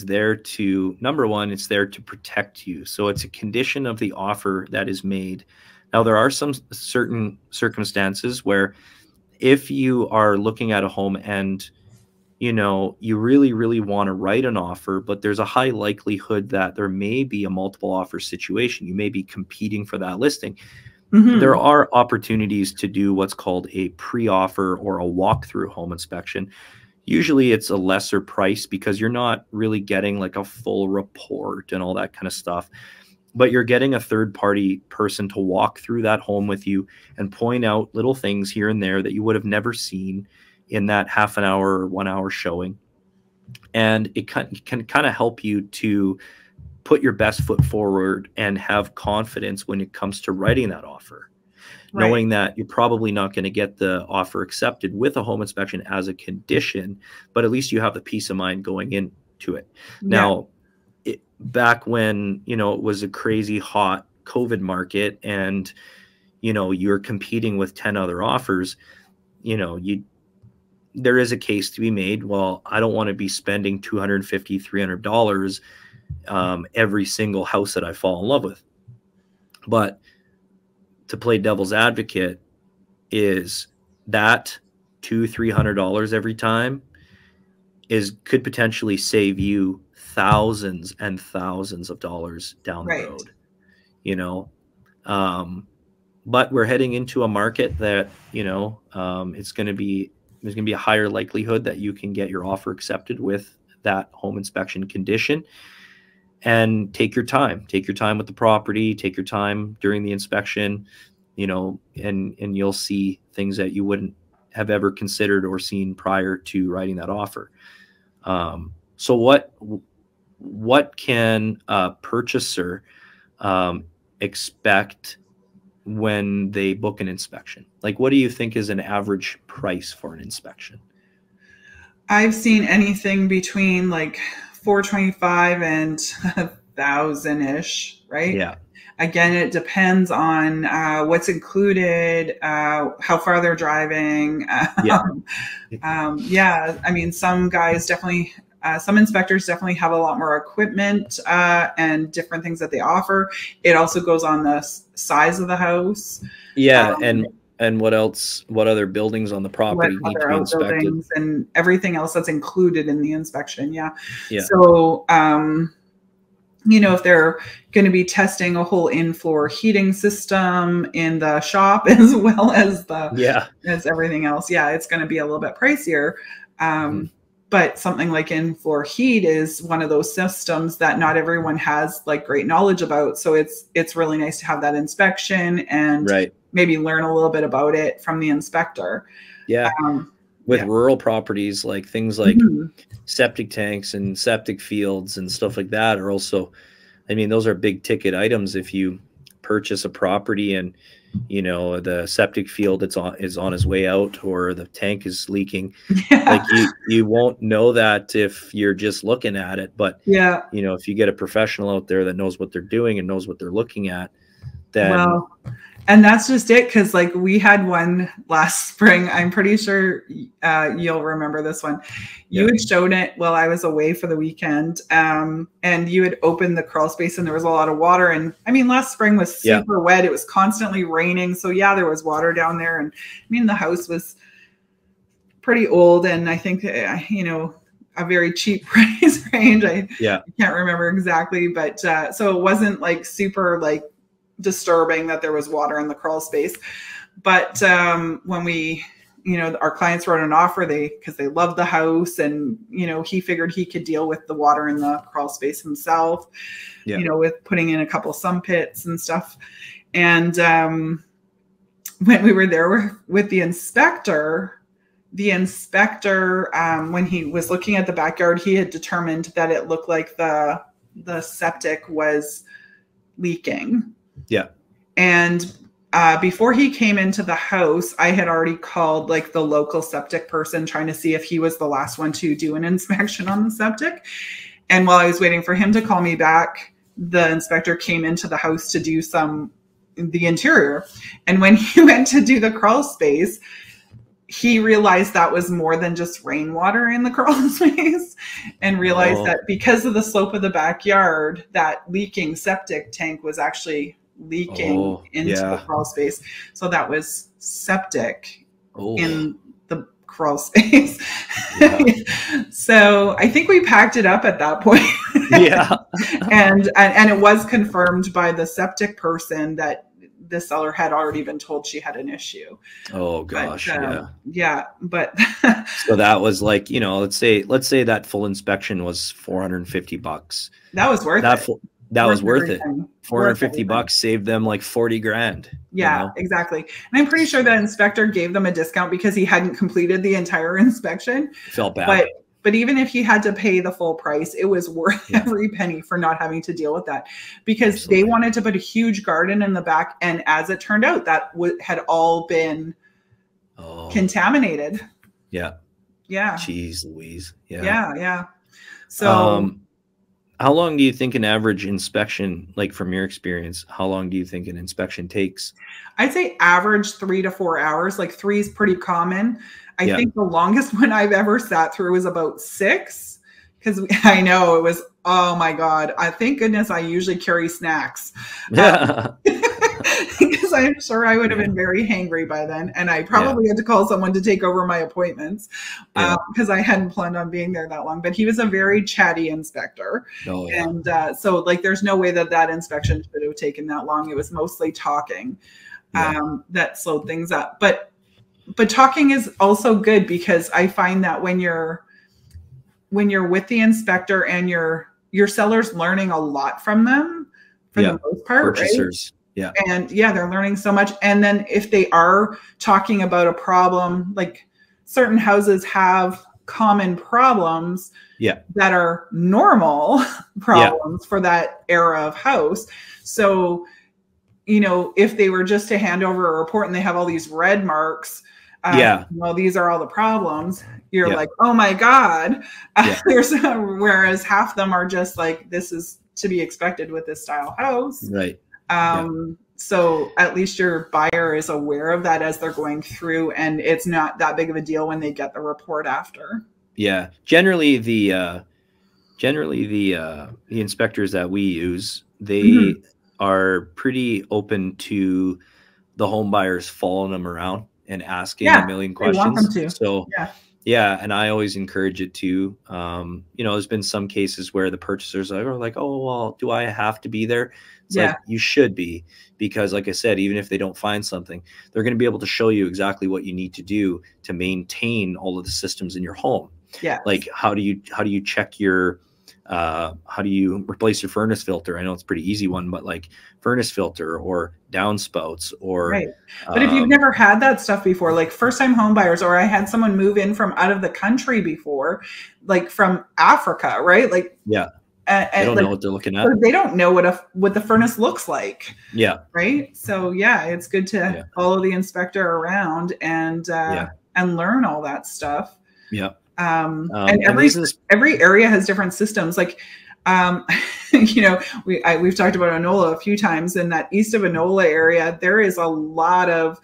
there to, number one, it's there to protect you. So it's a condition of the offer that is made. Now, there are some certain circumstances where if you are looking at a home and, you know, you really, really want to write an offer, but there's a high likelihood that there may be a multiple offer situation. You may be competing for that listing. There are opportunities to do what's called a pre-offer or a walkthrough home inspection. Usually it's a lesser price because you're not really getting like a full report and all that kind of stuff, but you're getting a third-party person to walk through that home with you and point out little things here and there that you would have never seen in that half an hour or 1 hour showing. And it can kind of help you to put your best foot forward and have confidence when it comes to writing that offer, knowing that you're probably not going to get the offer accepted with a home inspection as a condition, but at least you have the peace of mind going into it. Now, back when, you know, it was a crazy hot COVID market and, you know, you're competing with 10 other offers, you know, there is a case to be made. Well, I don't want to be spending $250, $300 every single house that I fall in love with. But to play devil's advocate, is that $200-$300 every time could potentially save you thousands and thousands of dollars down the road, you know. But we're heading into a market that, you know, there's going to be a higher likelihood that you can get your offer accepted with that home inspection condition. And take your time with the property, take your time during the inspection, you know, and you'll see things that you wouldn't have ever considered or seen prior to writing that offer. So what can a purchaser expect when they book an inspection? Like, what do you think is an average price for an inspection? I've seen anything between like $425 and $1,000-ish, right? Yeah. Again, it depends on what's included, how far they're driving. Yeah. I mean, some guys definitely, some inspectors definitely have a lot more equipment and different things that they offer. It also goes on the size of the house. Yeah, and what else? What other buildings on the property need to be inspected? And everything else that's included in the inspection. Yeah. Yeah. So, if they're going to be testing a whole in-floor heating system in the shop as well as as everything else, it's going to be a little bit pricier. But something like in-floor heat is one of those systems that not everyone has like great knowledge about. So it's really nice to have that inspection and maybe learn a little bit about it from the inspector. Yeah. With rural properties, like things like septic tanks and septic fields and stuff like that are also, I mean, those are big ticket items. If you purchase a property and, the septic field is on his way out, or the tank is leaking, like you won't know that if you're just looking at it. But, if you get a professional out there that knows what they're doing and knows what they're looking at, then and that's just it. Cause like we had one last spring, I'm pretty sure you'll remember this one. You had shown it while I was away for the weekend. And you had opened the crawl space and there was a lot of water. And I mean, last spring was super wet. It was constantly raining. So there was water down there. And I mean, the house was pretty old. And I think, a very cheap price range. I can't remember exactly, but so it wasn't like super like disturbing that there was water in the crawl space. But when we, our clients wrote an offer, because they loved the house, and he figured he could deal with the water in the crawl space himself, with putting in a couple sump pits and stuff. And when we were there with the inspector, when he was looking at the backyard, he had determined that it looked like the septic was leaking. Yeah. And before he came into the house, I had already called like the local septic person, trying to see if he was the last one to do an inspection on the septic. And while I was waiting for him to call me back, the inspector came into the house to do the interior. And when he went to do the crawl space, he realized that was more than just rainwater in the crawl space, and realized that because of the slope of the backyard, that leaking septic tank was actually leaking into the crawl space. So that was septic in the crawl space. So I think we packed it up at that point. And it was confirmed by the septic person that the seller had already been told she had an issue. Oh gosh. But so that was like, let's say that full inspection was $450. That was worth it. That was worth it. $450 saved them like 40 grand. Yeah, exactly. And I'm pretty sure the inspector gave them a discount because he hadn't completed the entire inspection. Felt bad. But even if he had to pay the full price, it was worth every penny for not having to deal with that, because they wanted to put a huge garden in the back. And as it turned out, that had all been contaminated. Yeah. Yeah. Jeez Louise. Yeah. So how long do you think an average inspection, like from your experience, how long do you think an inspection takes? I'd say average 3 to 4 hours. Like 3 is pretty common. I think the longest one I've ever sat through was about 6, because I know it was, oh my God. Thank goodness I usually carry snacks. Because I'm sure I would have been very hangry by then. And I probably had to call someone to take over my appointments because I hadn't planned on being there that long. But he was a very chatty inspector. And so like, there's no way that inspection should have taken that long. It was mostly talking that slowed things up. But talking is also good, because I find that when you're with the inspector and your seller's learning a lot from them for the most part, purchasers. Right? And they're learning so much. And then if they are talking about a problem, like certain houses have common problems that are normal problems for that era of house. So, you know, if they were just to hand over a report and they have all these red marks, well, these are all the problems. You're like, oh my God. Whereas half of them are just like, this is to be expected with this style house. Right. So at least your buyer is aware of that as they're going through, and it's not that big of a deal when they get the report after. Yeah. Generally the inspectors that we use, they are pretty open to the home buyers following them around and asking a million questions. They want them to. So and I always encourage it too. You know, there's been some cases where the purchasers are like, oh, well, do I have to be there? It's like, you should be, because like I said, even if they don't find something, they're going to be able to show you exactly what you need to do to maintain all of the systems in your home. Yeah. Like how do you check your, how do you replace your furnace filter? I know it's a pretty easy one, but like furnace filter or downspouts or, but if you've never had that stuff before, like first time home buyers, or I had someone move in from out of the country before, like from Africa, right? Like, they don't know what they're looking at. They don't know what the furnace looks like. Right. So it's good to follow the inspector around and learn all that stuff. And every area has different systems. Like, you know, we've talked about Enola a few times. In that east of Enola area, there is a lot of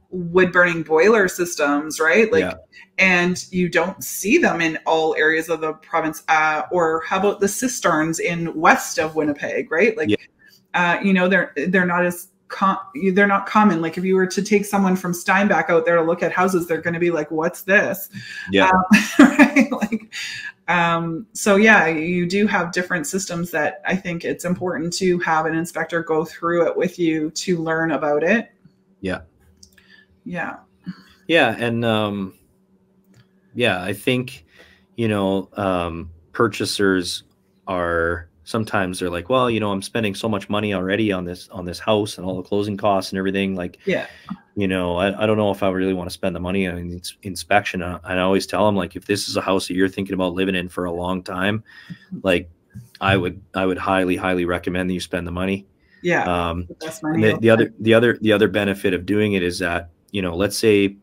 wood burning boiler systems, right? Like, and you don't see them in all areas of the province. Or how about the cisterns in west of Winnipeg, right? Like, you know, they're not as they're not common. Like if you were to take someone from Steinbach out there to look at houses, they're going to be like, what's this? Right? Like, so you do have different systems that I think it's important to have an inspector go through it with you to learn about it. And I think, you know, purchasers are, sometimes they're like, well, you know, I'm spending so much money already on this house and all the closing costs and everything. Like, you know, I don't know if I really want to spend the money on inspection. And I always tell them, like, if this is a house that you're thinking about living in for a long time, like I would highly, highly recommend that you spend the money. The other benefit of doing it is that, you know, let's say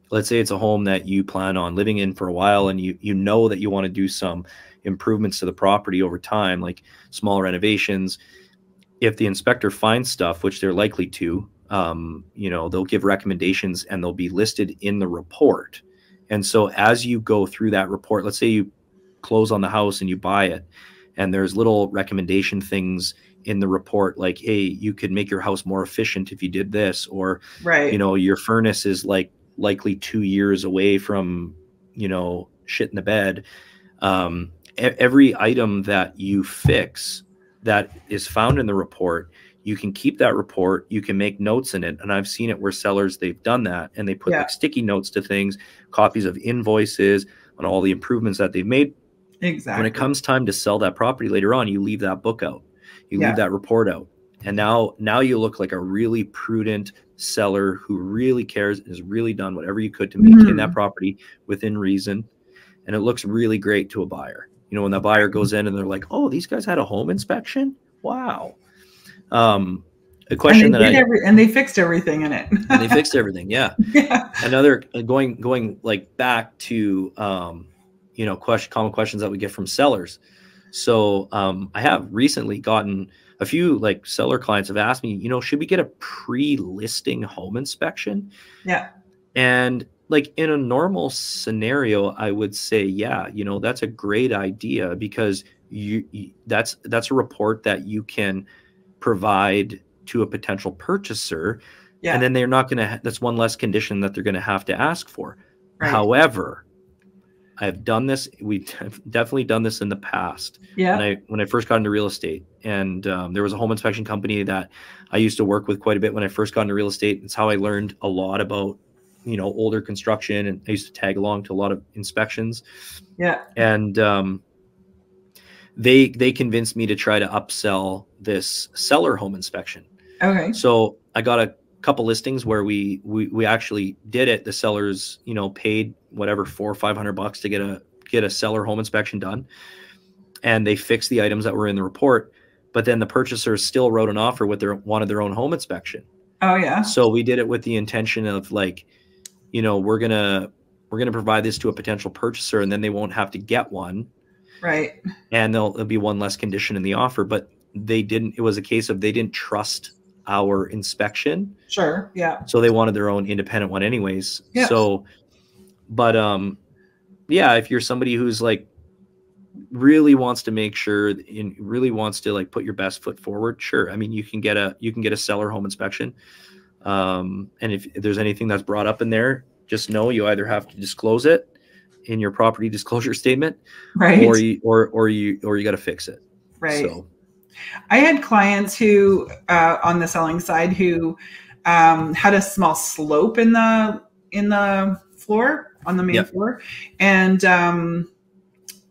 it's a home that you plan on living in for a while, and you know that you want to do some improvements to the property over time, like small renovations. If the inspector finds stuff, which they're likely to, you know, they'll give recommendations and they'll be listed in the report. And so as you go through that report, let's say you close on the house and you buy it, and there's little recommendation things in the report, like, hey, you could make your house more efficient if you did this, or, you know, your furnace is like likely 2 years away from, you know, shit in the bed. Every item that you fix that is found in the report, you can keep that report, you can make notes in it. And I've seen it where sellers, they've done that, and they put like sticky notes to things, copies of invoices on all the improvements that they've made. When it comes time to sell that property later on, you leave that book out, you leave that report out. And now you look like a really prudent seller who really cares and has really done whatever you could to maintain that property within reason. And it looks really great to a buyer. You know, when the buyer goes in and they're like, oh, these guys had a home inspection? Wow. A question and they fixed everything in it. And they fixed everything. Another going like back to, you know, common questions that we get from sellers. So I have recently gotten a few, like, seller clients have asked me, you know, should we get a pre-listing home inspection? And like in a normal scenario, I would say, you know, that's a great idea, because that's a report that you can provide to a potential purchaser. And then they're not going to, that's one less condition that they're going to have to ask for. However, I've done this. We've definitely done this in the past. When I first got into real estate, and there was a home inspection company that I used to work with quite a bit when I first got into real estate. It's how I learned a lot about, you know, older construction, and I used to tag along to a lot of inspections. And they convinced me to try to upsell this seller home inspection. So I got a couple listings where we actually did it. The sellers, you know, paid whatever $400 or $500 to get a seller home inspection done, and they fixed the items that were in the report. but then the purchaser still wrote an offer with wanted their own home inspection. Oh yeah. So we did it with the intention of like, you know, we're gonna provide this to a potential purchaser, and then they won't have to get one. Right. And there'll be one less condition in the offer, but they didn't. It was a case of they didn't trust our inspection. Sure. Yeah. So they wanted their own independent one anyways. Yeah. So, but yeah, if you're somebody who's like really wants to make sure and really wants to like put your best foot forward, sure. I mean, you can get a seller home inspection. And if there's anything that's brought up in there, just know you either have to disclose it in your property disclosure statement, right, or you got to fix it. Right. So I had clients who on the selling side who had a small slope in the floor, on the main floor, and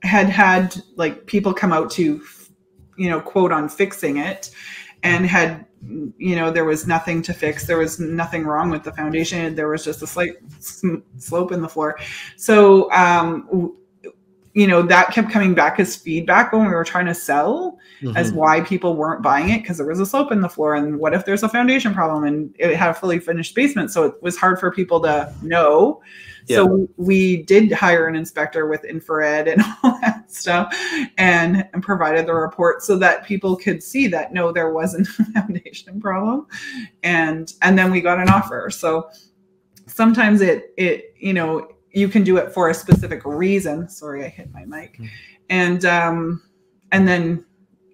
had like people come out to, you know, quote on fixing it, and had, you know, there was nothing to fix. There was nothing wrong with the foundation. There was just a slight slope in the floor. So, you know, that kept coming back as feedback when we were trying to sell, as why people weren't buying it, because there was a slope in the floor. And what if there's a foundation problem? And it had a fully finished basement. So it was hard for people to know. Yeah. So we did hire an inspector with infrared and all that stuff, and provided the report so that people could see that, no, there wasn't a foundation problem. And then we got an offer. So sometimes it, you know, you can do it for a specific reason. Sorry, I hit my mic. And then,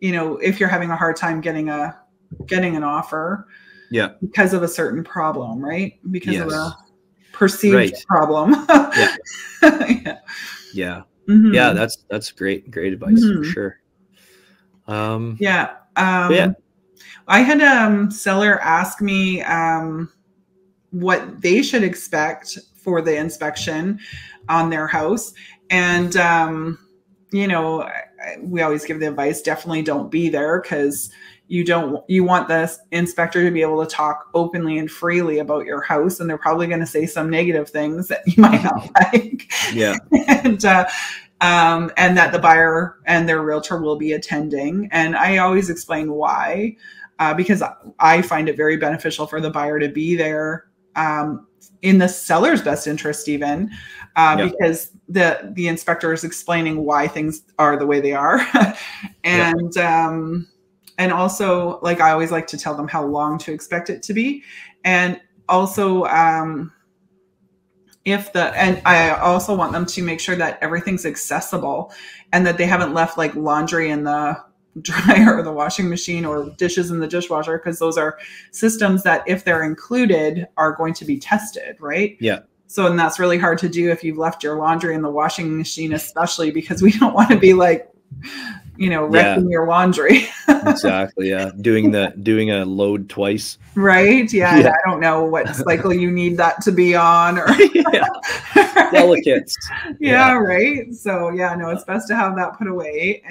you know, if you're having a hard time getting an offer, because of a certain problem, right? Because of a perceived problem. Yeah, that's great advice for sure. I had a seller ask me what they should expect for the inspection on their house, and you know, we always give the advice, definitely don't be there, because you want the inspector to be able to talk openly and freely about your house, and they're probably going to say some negative things that you might not like. Yeah. And that the buyer and their realtor will be attending. And I always explain why, because I find it very beneficial for the buyer to be there, in the seller's best interest even, because the inspector is explaining why things are the way they are. And also, like, I always like to tell them how long to expect it to be. And also, and I also want them to make sure that everything's accessible, and that they haven't left like laundry in the dryer or the washing machine, or dishes in the dishwasher, because those are systems that, if they're included, are going to be tested, right? Yeah. So, and that's really hard to do if you've left your laundry in the washing machine, especially because we don't want to be like, you know, wrecking your laundry. Exactly. Yeah. Doing a load twice. Right. Yeah. I don't know what cycle you need that to be on, or delicates. Right. So no, it's best to have that put away.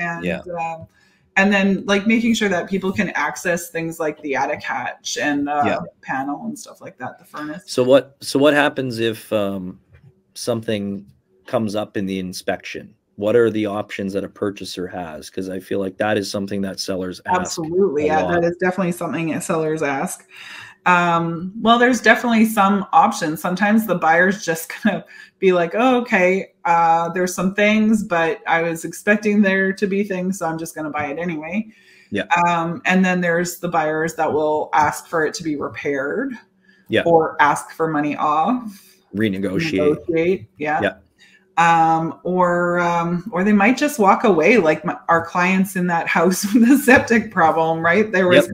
And then, like, making sure that people can access things like the attic hatch and panel and stuff like that, the furnace. So what happens if something comes up in the inspection? What are the options that a purchaser has? Because I feel like that is something that sellers ask. Absolutely. Yeah, that is definitely something that sellers ask. Well, there's definitely some options. Sometimes the buyer's just gonna be like, oh, okay, there's some things, but I was expecting there to be things, so I'm just gonna buy it anyway. Yeah. And then there's the buyers that will ask for it to be repaired, or ask for money off, renegotiate. Yeah. Or they might just walk away, like our clients in that house with the septic problem, right? There was,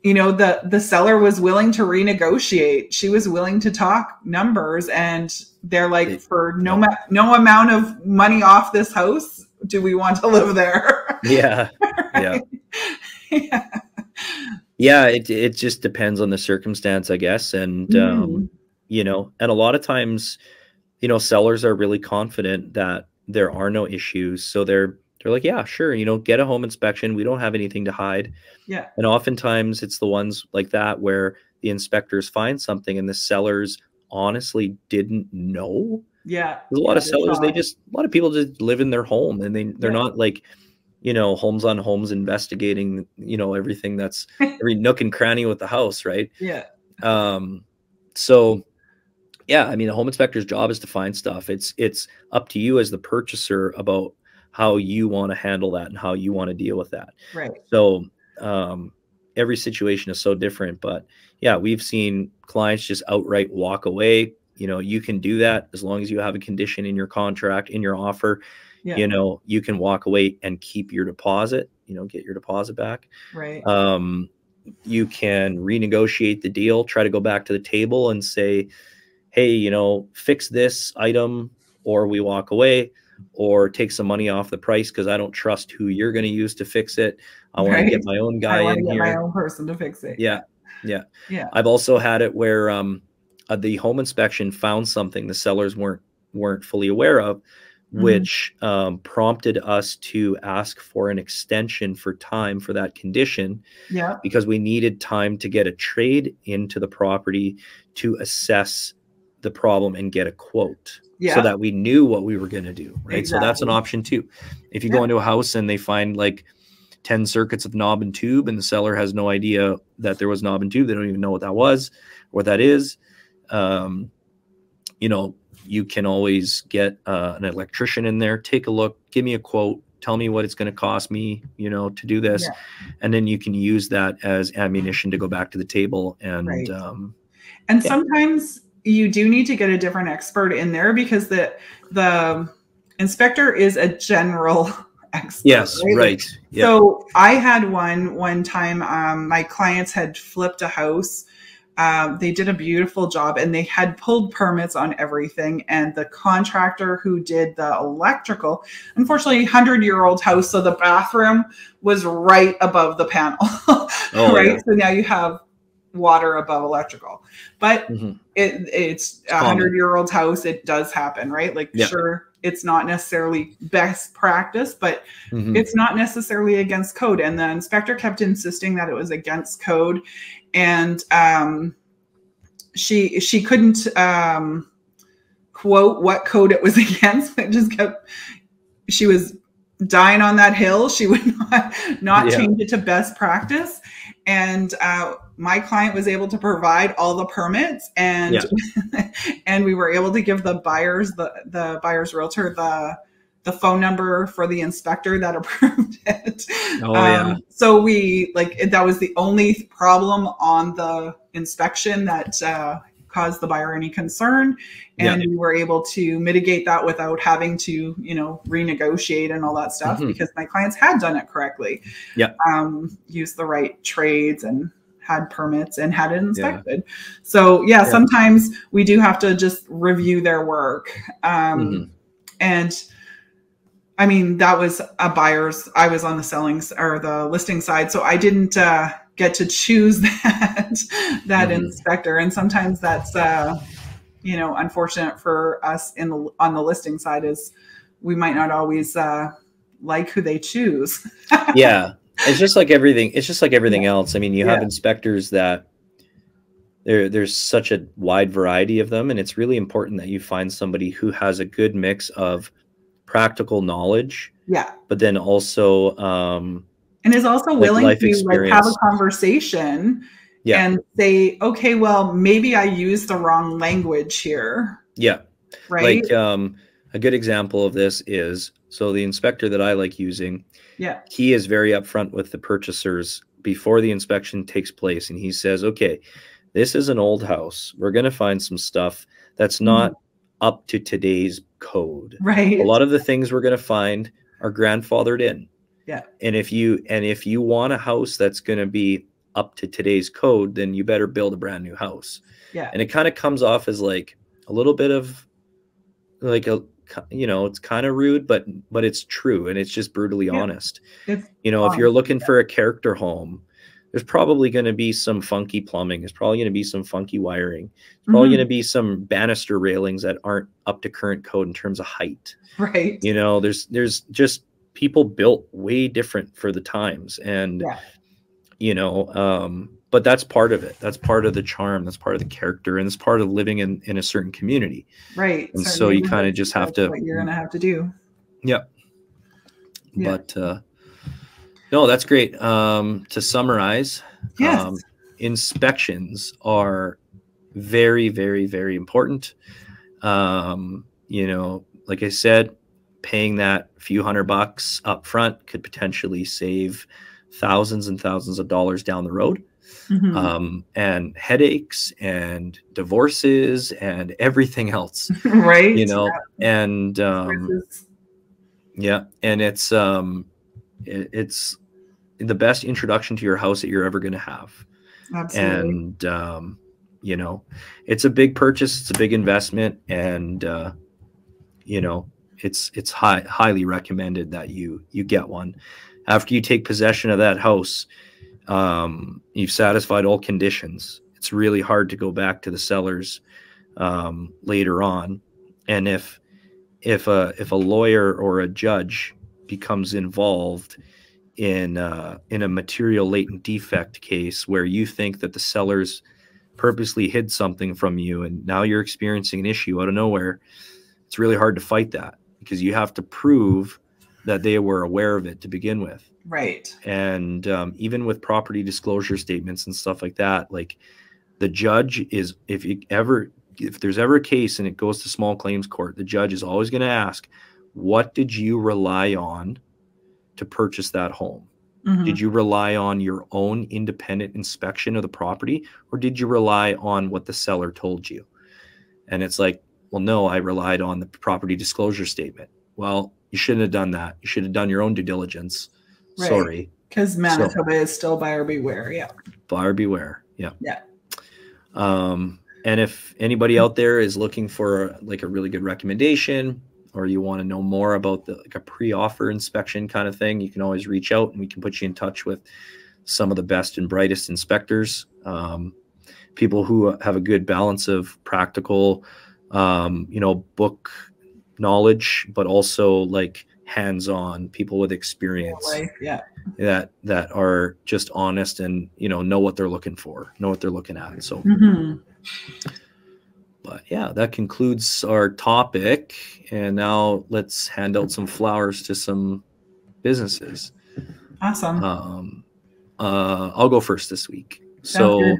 you know, the seller was willing to renegotiate. She was willing to talk numbers, and they're like, for no amount of money off this house, do we want to live there? Yeah. Yeah. It just depends on the circumstance, I guess. And, you know, and a lot of times, you know, sellers are really confident that there are no issues. So they're like, yeah, sure, you know, get a home inspection. We don't have anything to hide. Yeah. And oftentimes it's the ones like that where the inspectors find something and the sellers honestly didn't know. Yeah. There's a lot of sellers, a lot of people just live in their home, and they're not like, you know, homes on homes investigating, you know, everything that's every nook and cranny with the house, right? Yeah. So yeah, I mean, a home inspector's job is to find stuff. It's up to you as the purchaser about how you want to handle that and how you want to deal with that. Right. So every situation is so different, but yeah, we've seen clients just outright walk away. You know, you can do that as long as you have a condition in your contract, in your offer. Yeah. You know, you can walk away and keep your deposit, you know, get your deposit back. Right. You can renegotiate the deal, try to go back to the table and say, hey, you know, fix this item, or we walk away, or take some money off the price because I don't trust who you're going to use to fix it. I want to get my own guy in here. My own person to fix it. Yeah. I've also had it where the home inspection found something the sellers weren't fully aware of, which prompted us to ask for an extension for time for that condition. Yeah. Because we needed time to get a trade into the property to assess the problem and get a quote. So that we knew what we were going to do. Right. Exactly. So that's an option too. If you go into a house and they find like 10 circuits of knob and tube and the seller has no idea that there was knob and tube, they don't even know what that was, what that is. You know, you can always get an electrician in there, take a look, give me a quote, tell me what it's going to cost me, you know, to do this. And then you can use that as ammunition to go back to the table. And, sometimes you do need to get a different expert in there because the inspector is a general expert. Yes. Right. So I had one time, my clients had flipped a house. They did a beautiful job and they had pulled permits on everything. And the contractor who did the electrical, unfortunately, 100-year-old house. So the bathroom was right above the panel, right? So now you have water above electrical, but it's a 100-year-old house. It does happen, right? Like, sure, it's not necessarily best practice, but it's not necessarily against code. And the inspector kept insisting that it was against code. And she couldn't quote what code it was against. It just kept, she was dying on that hill. She would not change it to best practice. And my client was able to provide all the permits, and and we were able to give the buyer's realtor the phone number for the inspector that approved it. So we that was the only problem on the inspection that caused the buyer any concern. And we were able to mitigate that without having to, you know, renegotiate and all that stuff because my clients had done it correctly. Used the right trades and had permits and had it inspected. So sometimes we do have to just review their work. And I mean, that was a buyer's, I was on the selling or the listing side. So I didn't get to choose that inspector. And sometimes that's, you know, unfortunate for us on the listing side is we might not always like who they choose. It's just like everything. It's just like everything else. I mean, you have inspectors that there's such a wide variety of them. And it's really important that you find somebody who has a good mix of practical knowledge, but then also and is also willing to have a conversation and say, okay, well, maybe I used the wrong language here. Right. Like a good example of this is, so the inspector that I like using, he is very upfront with the purchasers before the inspection takes place. And he says, okay, this is an old house. We're going to find some stuff that's not up to today's code. Right. A lot of the things we're going to find are grandfathered in. And if you want a house that's going to be up to today's code, then you better build a brand new house. And it kind of comes off as like a little bit of like a, you know, it's kind of rude, but it's true. And it's just brutally honest. You know, if you're looking for a character home, there's probably going to be some funky plumbing. There's probably going to be some funky wiring. There's probably going to be some banister railings that aren't up to current code in terms of height. Right. You know, there's just people built way different for the times. And, you know, but that's part of it. That's part of the charm. That's part of the character. And it's part of living in a certain community. Right. And so you kind of just have to. What you're going to have to do. But No, that's great. To summarize, Yes. Inspections are very, very, very important. You know, like I said, paying that few $100 up front could potentially save thousands and thousands of dollars down the road. And headaches and divorces and everything else, Right. you know, and yeah, and it's the best introduction to your house that you're ever going to have. Absolutely. And you know, it's a big purchase, it's a big investment, and you know, it's highly recommended that you get one. After you take possession of that house, you've satisfied all conditions. It's really hard to go back to the sellers later on. And if a lawyer or a judge becomes involved in a material latent defect case where you think that the sellers purposely hid something from you and now you're experiencing an issue out of nowhere, it's really hard to fight that, because you have to prove that they were aware of it to begin with. Right. And even with property disclosure statements and stuff like that, like, the judge is, if there's ever a case and it goes to small claims court, the judge is always going to ask, what did you rely on to purchase that home? Did you rely on your own independent inspection of the property, or did you rely on what the seller told you? And it's like, well, no, I relied on the property disclosure statement. Well, you shouldn't have done that. You should have done your own due diligence. Right. Sorry. Because Manitoba is still buyer beware. Yeah. Buyer beware. Yeah. Yeah. And if anybody out there is looking for like a really good recommendation, or you want to know more about like a pre-offer inspection kind of thing, you can always reach out and we can put you in touch with some of the best and brightest inspectors, people who have a good balance of practical, you know, book knowledge, but also like hands-on people with experience, yeah, that are just honest and, you know what they're looking for, know what they're looking at. So but yeah, that concludes our topic. And now let's hand out some flowers to some businesses. Awesome. I'll go first this week. So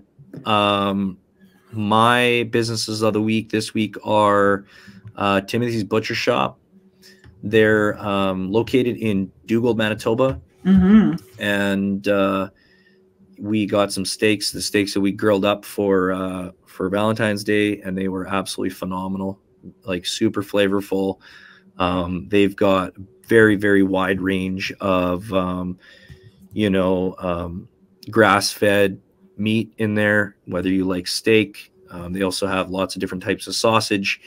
my businesses of the week this week are Timothy's Butcher Shop. They're located in Dugald, Manitoba. And we got some steaks, the steaks that we grilled up for Valentine's Day, and they were absolutely phenomenal, like super flavorful. They've got very, very wide range of, grass-fed meat in there, whether you like steak. They also have lots of different types of sausage.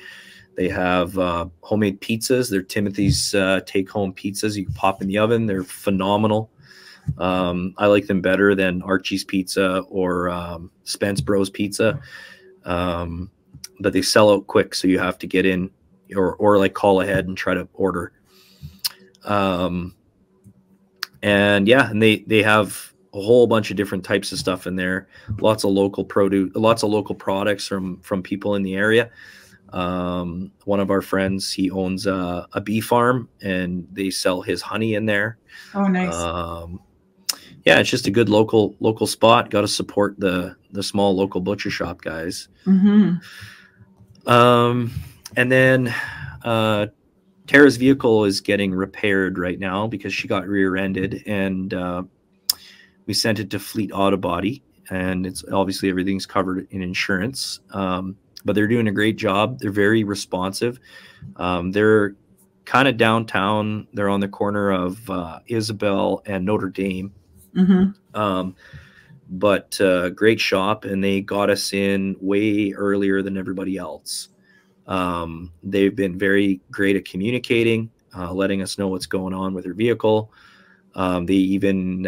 They have homemade pizzas. They're Timothy's take-home pizzas. You can pop in the oven. They're phenomenal. I like them better than Archie's Pizza or Spence Bros Pizza. But they sell out quick, so you have to get in or like call ahead and try to order. And yeah, and they have a whole bunch of different types of stuff in there. Lots of local produce, lots of local products from people in the area. One of our friends, he owns a bee farm, and they sell his honey in there. Oh, nice. Yeah, it's just a good local spot. Got to support the small local butcher shop guys. And then Tara's vehicle is getting repaired right now because she got rear-ended, and we sent it to Fleet Auto Body, and it's obviously everything's covered in insurance. But they're doing a great job. They're very responsive. They're kind of downtown. They're on the corner of Isabel and Notre Dame. But great shop, and they got us in way earlier than everybody else. They've been very great at communicating, letting us know what's going on with their vehicle. They even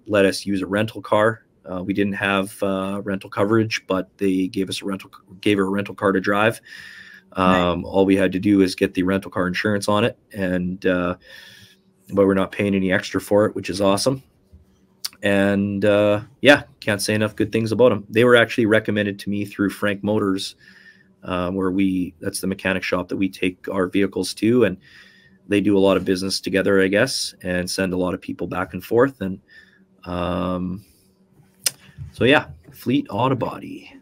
let us use a rental car. We didn't have rental coverage, but they gave her a rental car to drive. All we had to do is get the rental car insurance on it, and but we're not paying any extra for it, which is awesome. And yeah, can't say enough good things about them. They were actually recommended to me through Frank Motors, where that's the mechanic shop that we take our vehicles to, and they do a lot of business together, I guess, and send a lot of people back and forth. And So yeah, Fleet Auto Body.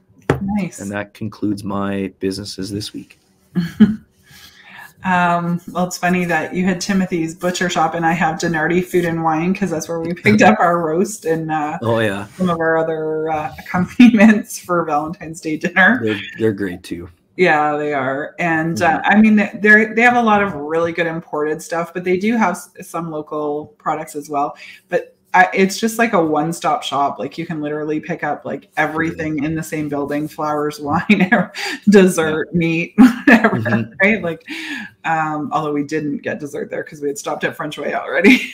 Nice. And that concludes my businesses this week. Well, it's funny that you had Timothy's Butcher Shop and I have Nardi Food and Wine, because that's where we picked up our roast and some of our other accompaniments for Valentine's Day dinner. They're great too. Yeah, they are. And I mean, they have a lot of really good imported stuff, but they do have some local products as well. But it's just like a one-stop shop. Like you can literally pick up like everything in the same building: flowers, wine, dessert, meat, whatever, right? Like, although we didn't get dessert there because we had stopped at French Way already.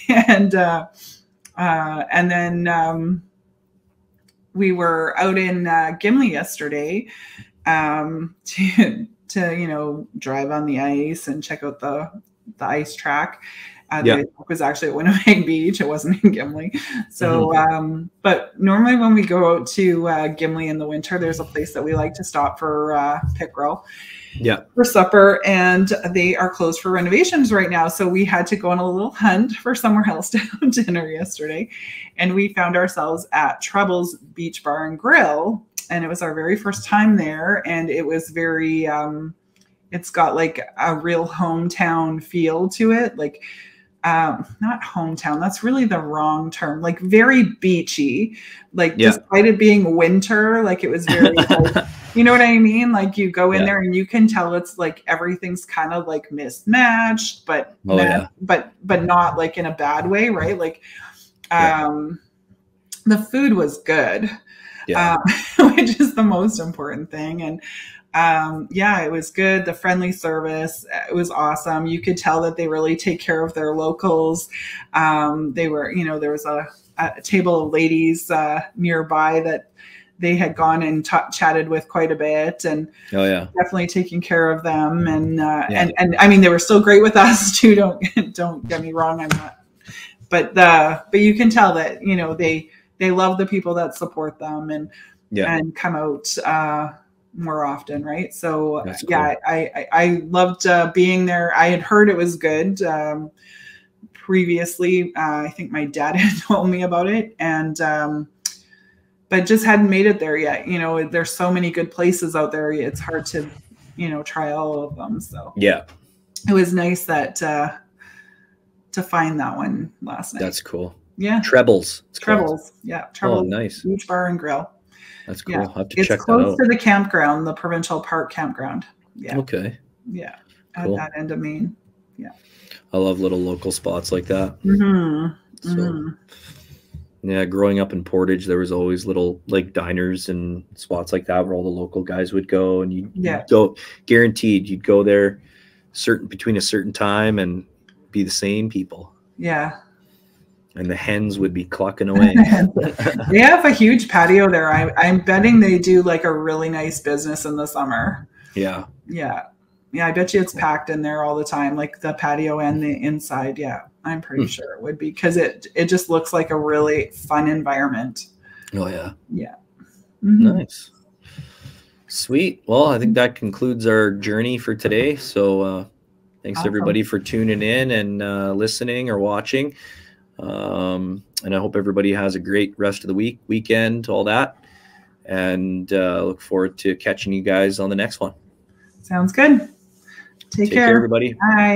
And then we were out in Gimli yesterday to drive on the ice and check out the ice track. The was actually at Winnipeg Beach. It wasn't in Gimli. So, but normally when we go out to Gimli in the winter, there's a place that we like to stop for pit grill. For supper, and they are closed for renovations right now. So we had to go on a little hunt for somewhere else to have dinner yesterday. And we found ourselves at Trebles Beach Bar and Grill. And it was our very first time there. And it was very, it's got like a real hometown feel to it. Like, not hometown, that's really the wrong term, like very beachy, like despite it being winter, like it was very like, you know what I mean? Like you go in there and you can tell it's like everything's kind of like mismatched, but but not like in a bad way, right? Like the food was good, which is the most important thing. And it was good. The friendly service, it was awesome. You could tell that they really take care of their locals. They were, there was a table of ladies nearby that they had gone and chatted with quite a bit, and definitely taking care of them. And I mean, they were still great with us too. Don't get me wrong. I'm not, but you can tell that, they love the people that support them and come out, more often, right? So cool. I loved being there. I had heard it was good previously. I think my dad had told me about it, and but just hadn't made it there yet. There's so many good places out there. It's hard to try all of them. So it was nice that to find that one last night. That's cool. Trebles. Trebles. Trebles. Nice. Beach Bar and Grill. That's cool. I'll have to check that out. It's close to the campground, the Provincial Park campground. Okay. At that end of Maine. I love little local spots like that. Growing up in Portage, there was always little like diners and spots like that where all the local guys would go, and you'd go, guaranteed you'd go there between a certain time and be the same people. And the hens would be clucking away. They have a huge patio there. I'm betting they do like a really nice business in the summer. I bet you it's packed in there all the time, like the patio and the inside. I'm pretty sure it would be, because it just looks like a really fun environment. Nice. Sweet. Well, I think that concludes our journey for today. So thanks everybody for tuning in and listening or watching. And I hope everybody has a great rest of the weekend, all that. And look forward to catching you guys on the next one. Sounds good. Take care, everybody. Bye.